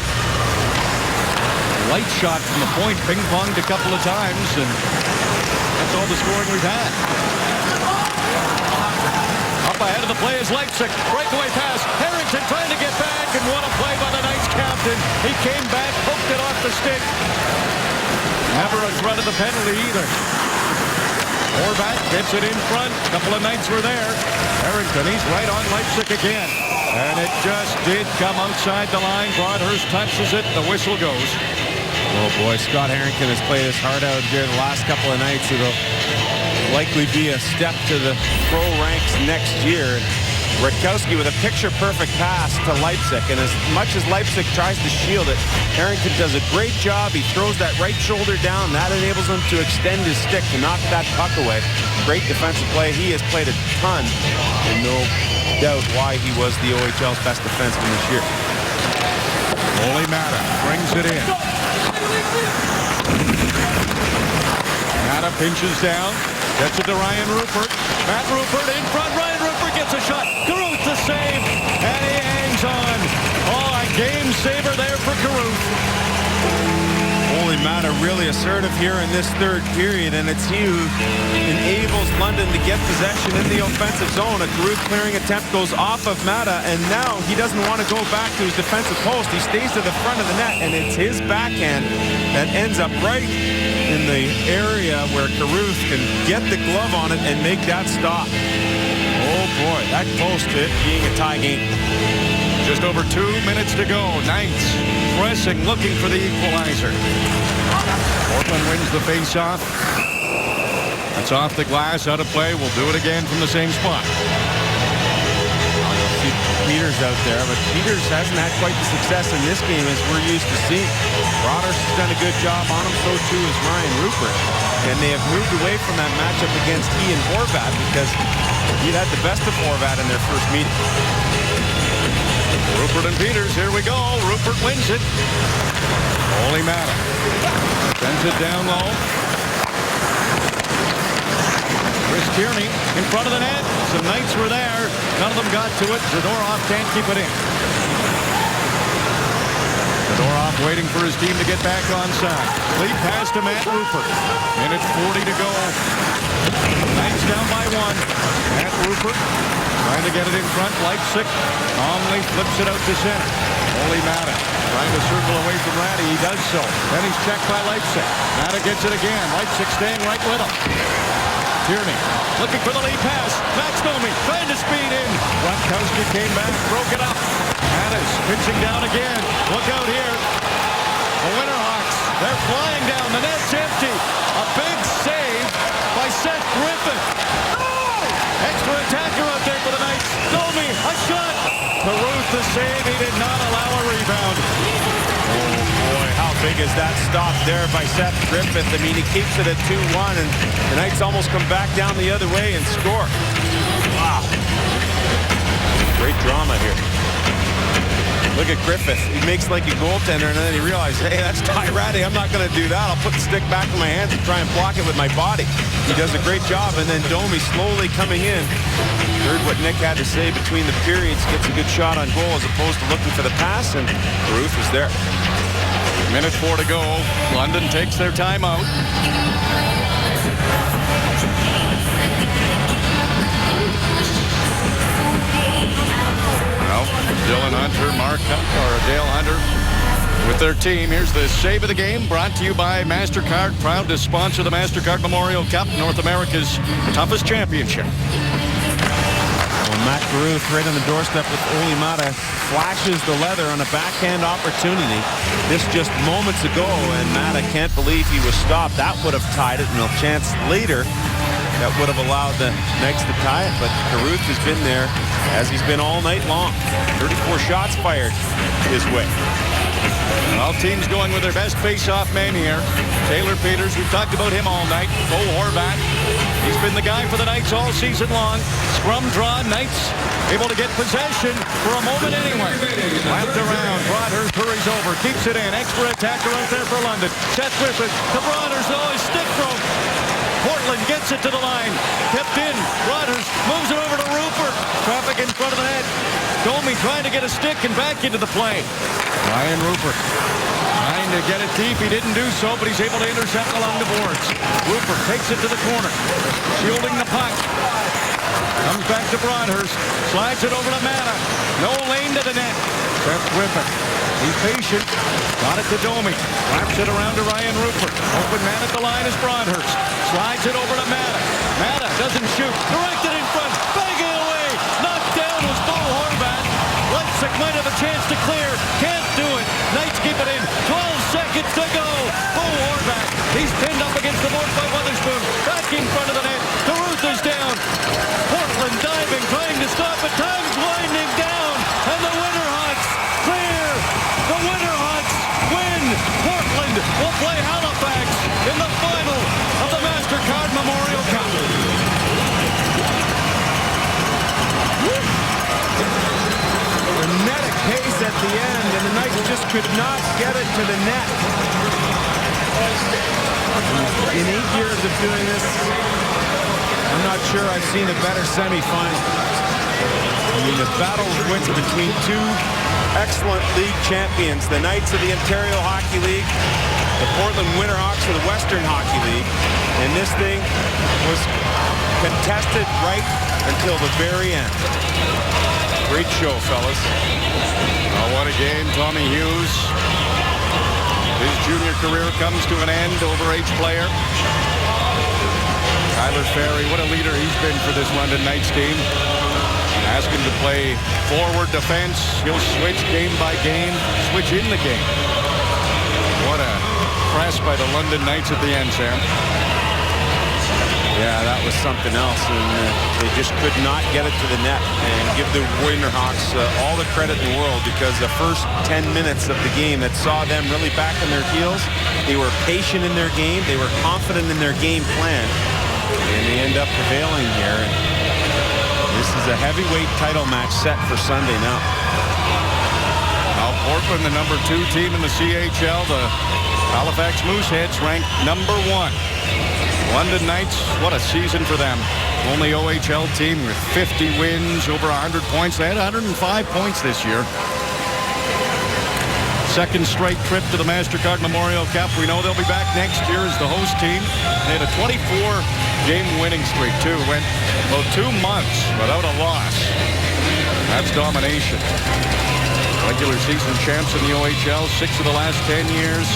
light shot from the point, ping-ponged a couple of times, and that's all the scoring we've had. Up ahead of the play is Leipzig. Breakaway pass. Harrington trying to get back, and what a play by the Knights captain. He came back, poked it off the stick. Never a threat of the penalty either. Horvat gets it in front. A couple of Knights were there. Harrington, he's right on Leipzig again. And it just did come outside the line. Broadhurst touches it. The whistle goes. Oh boy, Scott Harrington has played his heart out here the last couple of nights. It'll likely be a step to the pro ranks next year. Rutkowski with a picture-perfect pass to Leipzig. And as much as Leipzig tries to shield it, Harrington does a great job. He throws that right shoulder down. That enables him to extend his stick to knock that puck away. Great defensive play. He has played a ton. And no doubt why he was the OHL's best defenseman this year. Ole Mata brings it in. Mata pinches down. Gets it to Ryan Rupert. Matt Rupert in front. Ryan Rupert gets a shot. Caruth to save. And he hangs on. Oh, a game saver there for Caruth. Ole Mata really assertive here in this third period, and it's he who enables London to get possession in the offensive zone. A Caruth clearing attempt goes off of Mata, and now he doesn't want to go back to his defensive post. He stays to the front of the net, and it's his backhand that ends up right in the area where Caruth can get the glove on it and make that stop. Oh boy, that close to it being a tie game. Just over 2 minutes to go. Knights pressing, looking for the equalizer. Portland wins the face-off. That's off the glass, out of play. We'll do it again from the same spot. You'll see Peters out there, but Peters hasn't had quite the success in this game as we're used to seeing. Broadhurst has done a good job on him, so too has Ryan Rupert. And they have moved away from that matchup against he and Horvat because he'd had the best of Horvat in their first meeting. Rupert and Peters, here we go. Rupert wins it. Ole Mata sends it down low. Chris Tierney in front of the net. Some Knights were there. None of them got to it. Zadorov can't keep it in. Zadorov waiting for his team to get back onside. Lead pass to Matt Rupert. Minute 40 to go. Knights down by one. Matt Rupert trying to get it in front. Leipzig calmly flips it out to center. Ole Mata Trying to circle away from Ratty. He does so. Then he's checked by Leipzig. Mata gets it again. Leipzig staying right with him. Tierney looking for the lead pass. Max Domi trying to speed in. Gronkowski came back, broke it up. Mata's pitching down again. Look out here. The Winterhawks, they're flying down. The net's empty. A big save by Seth Griffith. Extra attacker out there for the Knights. Domi, a shot. Caruth the save. He did not allow a rebound. Oh, boy, how big is that stop there by Seth Griffith? I mean, he keeps it at 2-1, and the Knights almost come back down the other way and score. Wow. Great drama here. Look at Griffith. He makes like a goaltender, and then he realizes, hey, that's Ty Ratty. I'm not going to do that. I'll put the stick back in my hands and try and block it with my body. He does a great job, and then Domi slowly coming in. Heard what Nick had to say between the periods. Gets a good shot on goal as opposed to looking for the pass, and Caruth was there. Minute 4 to go. London takes their timeout. Dylan Hunter, Dale Hunter with their team. Here's the save of the game, brought to you by MasterCard, proud to sponsor the MasterCard Memorial Cup, North America's toughest championship. Well, Matt Caruth right on the doorstep with Olli Mata flashes the leather on a backhand opportunity. This just moments ago, and Mata can't believe he was stopped. That would have tied it, and a chance later that would have allowed the Knights to tie it, but Caruth has been there as he's been all night long. 34 shots fired his way. All teams going with their best face-off man here. Taylor Peters, we've talked about him all night. Bo Horvat, he's been the guy for the Knights all season long. Scrum draw, Knights able to get possession for a moment anyway. Lapped around, Broadhurst hurries over, keeps it in. Extra attacker out there for London. Seth Griffith to Broadhurst, oh, his stick broke. Portland gets it to the line. Kept in. Broadhurst moves it over to Rupert. Traffic in front of the net. Domi trying to get a stick and back into the play. Ryan Rupert trying to get it deep. He didn't do so, but he's able to intercept along the boards. Rupert takes it to the corner. Shielding the puck. Comes back to Broadhurst. Slides it over to Mata. No lane to the net. Seth Griffith. He's patient. Got it to Domi. Wraps it around to Ryan Rupert. Open man at the line is Broadhurst. Slides it over to Mata. Mata doesn't shoot. Directed in front. Banging away. Knocked down was Bo Horvat. Leipzig might have a chance to clear. Can't do it. Knights keep it in. 12 seconds to go. Bo Horvat. He's pinned up against the board by Witherspoon. Back in front of the net. Caruth is down. Portland diving, trying to stop it. Time's winding down. And the Winterhawks clear. The Winterhawks win. Portland will play Halifax in the final of the MasterCard Memorial Cup. Frenetic pace at the end, and the Knights just could not get it to the net. In 8 years of doing this, I'm not sure I've seen a better semifinal. I mean, the battle wins between two excellent league champions, the Knights of the Ontario Hockey League, the Portland Winterhawks of the Western Hockey League, and this thing was contested right until the very end. Great show, fellas. Oh, what a game. Tommy Hughes. His junior career comes to an end, overage player. Tyler Ferry, what a leader he's been for this London Knights team. Ask him to play forward defense. He'll switch game by game, switch in the game. What a press by the London Knights at the end, Sam. Yeah, that was something else, and they just could not get it to the net. And give the Winterhawks all the credit in the world, because the first 10 minutes of the game that saw them really back on their heels, they were patient in their game, they were confident in their game plan, and they end up prevailing here. And this is a heavyweight title match set for Sunday now. Now Portland, the number 2 team in the CHL, the Halifax Mooseheads ranked number 1. London Knights, what a season for them. Only OHL team with 50 wins, over 100 points. They had 105 points this year. Second straight trip to the MasterCard Memorial Cup. We know they'll be back next year as the host team. They had a 24-game winning streak, too. Went about 2 months without a loss. That's domination. regular season champs in the OHL, 6 of the last 10 years.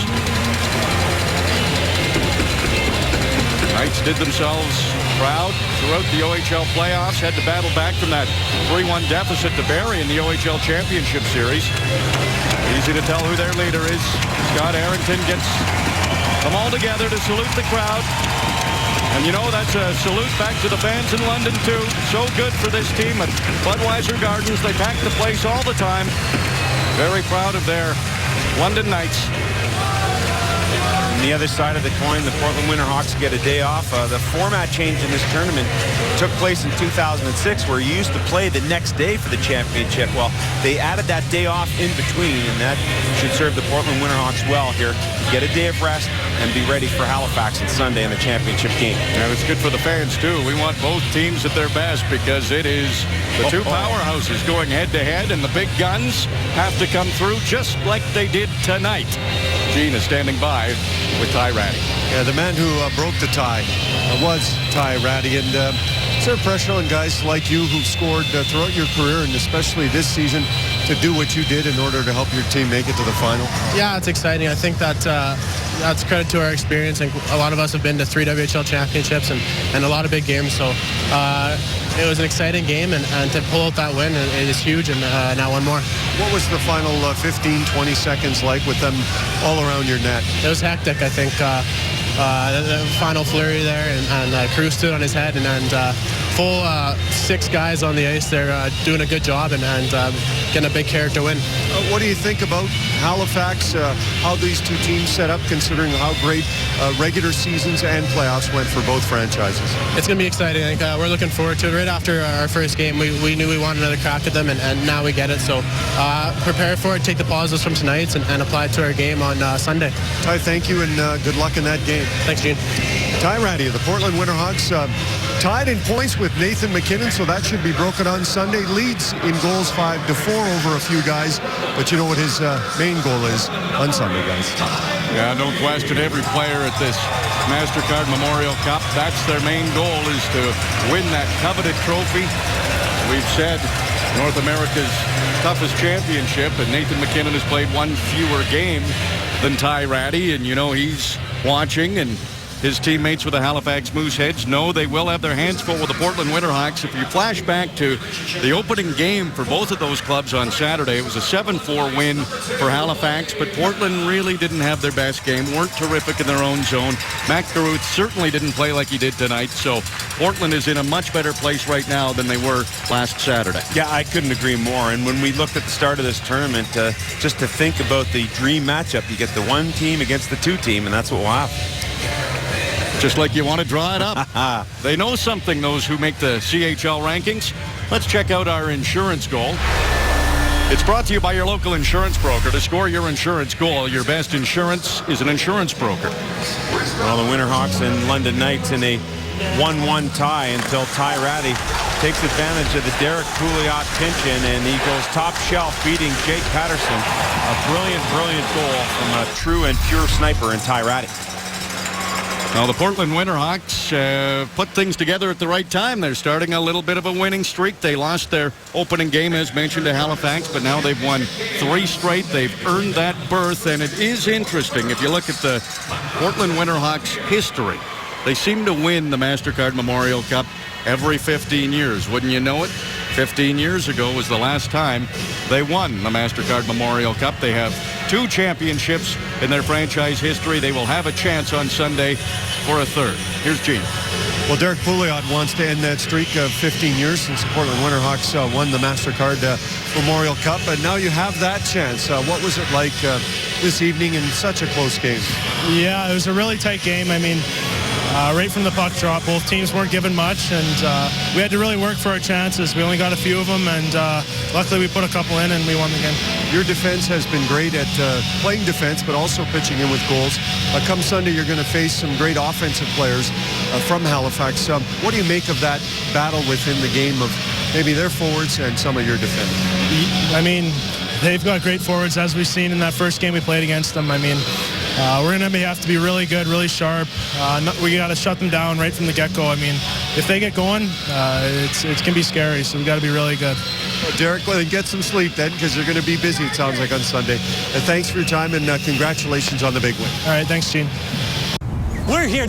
Knights did themselves proud throughout the OHL playoffs, had to battle back from that 3-1 deficit to Barrie in the OHL Championship Series. Easy to tell who their leader is. Scott Arrington gets them all together to salute the crowd. And you know, that's a salute back to the fans in London, too. So good for this team at Budweiser Gardens. They pack the place all the time. Very proud of their London Knights. On the other side of the coin, the Portland Winterhawks get a day off. The format change in this tournament took place in 2006, where you used to play the next day for the championship. Well, they added that day off in between, and that should serve the Portland Winterhawks well here. Get a day of rest and be ready for Halifax on Sunday in the championship game. And it's good for the fans, too. We want both teams at their best because it is the two powerhouses going head-to-head, and the big guns have to come through just like they did tonight. Gene is standing by with Ty Ratty. Yeah, the man who broke the tie was Ty Ratty, and is there pressure on guys like you who've scored throughout your career, and especially this season, to do what you did in order to help your team make it to the final? Yeah, it's exciting. I think that that's credit to our experience, and a lot of us have been to 3 WHL championships and a lot of big games, so it was an exciting game, and to pull out that win it is huge, and now one more. What was the final 15, 20 seconds like with them all around your net? It was hectic. I think the final flurry there, and Cruz stood on his head, and full 6 guys on the ice. They're doing a good job and getting a big character win. What do you think about Halifax, how these two teams set up, considering how great regular seasons and playoffs went for both franchises? It's going to be exciting. I think we're looking forward to it. Right after our first game, we knew we wanted another crack at them, and now we get it. So prepare for it, take the positives from tonight, and apply it to our game on Sunday. Ty, thank you, and good luck in that game. Thanks, Gene. Ty Ratty of the Portland Winterhawks tied in points with Nathan McKinnon, so that should be broken on Sunday. Leads in goals 5-4 over a few guys, but you know what his main goal is on Sunday, guys. Yeah, no question. Every player at this MasterCard Memorial Cup, that's their main goal, is to win that coveted trophy. We've said North America's toughest championship, and Nathan McKinnon has played one fewer game than Ty Ratty, and you know he's watching, and his teammates with the Halifax Mooseheads know they will have their hands full with the Portland Winterhawks. If you flash back to the opening game for both of those clubs on Saturday, it was a 7-4 win for Halifax, but Portland really didn't have their best game, weren't terrific in their own zone. Mac Garuth certainly didn't play like he did tonight, so Portland is in a much better place right now than they were last Saturday. Yeah, I couldn't agree more. And when we looked at the start of this tournament, just to think about the dream matchup, you get the one team against the 2 team, and that's what will happen. Just like you want to draw it up. They know something, those who make the CHL rankings. Let's check out our insurance goal. It's brought to you by your local insurance broker. To score your insurance goal, your best insurance is an insurance broker. Well, the Winterhawks and London Knights in a 1-1 tie until Ty Ratty takes advantage of the Derek Pouliot pinch-in, and he goes top shelf, beating Jake Patterson. A brilliant, brilliant goal from a true and pure sniper in Ty Ratty. Now, the Portland Winterhawks put things together at the right time. They're starting a little bit of a winning streak. They lost their opening game, as mentioned, to Halifax, but now they've won 3 straight. They've earned that berth, and it is interesting. If you look at the Portland Winterhawks history, they seem to win the MasterCard Memorial Cup every 15 years. Wouldn't you know it? 15 years ago was the last time they won the MasterCard Memorial Cup. They have 2 championships in their franchise history. They will have a chance on Sunday for a 3rd. Here's Gene. Well, Derek Pouliot wants to end that streak of 15 years since the Portland Winterhawks won the MasterCard Memorial Cup, and now you have that chance. What was it like this evening in such a close game? Yeah, it was a really tight game. I mean, right from the puck drop, both teams weren't given much, and we had to really work for our chances. We only got a few of them, and luckily we put a couple in and we won the game. Your defense has been great at playing defense, but also pitching in with goals. Come Sunday, you're going to face some great offensive players from Halifax. What do you make of that battle within the game of maybe their forwards and some of your defense? I mean, they've got great forwards, as we've seen in that first game we played against them. I mean, we're going to have to be really good, really sharp. We got to shut them down right from the get-go. I mean, if they get going, it can be scary. So we got to be really good. Well, Derek, well, then get some sleep then, because you're going to be busy, it sounds like, on Sunday. And thanks for your time, and congratulations on the big win. All right, thanks, Gene. We're here.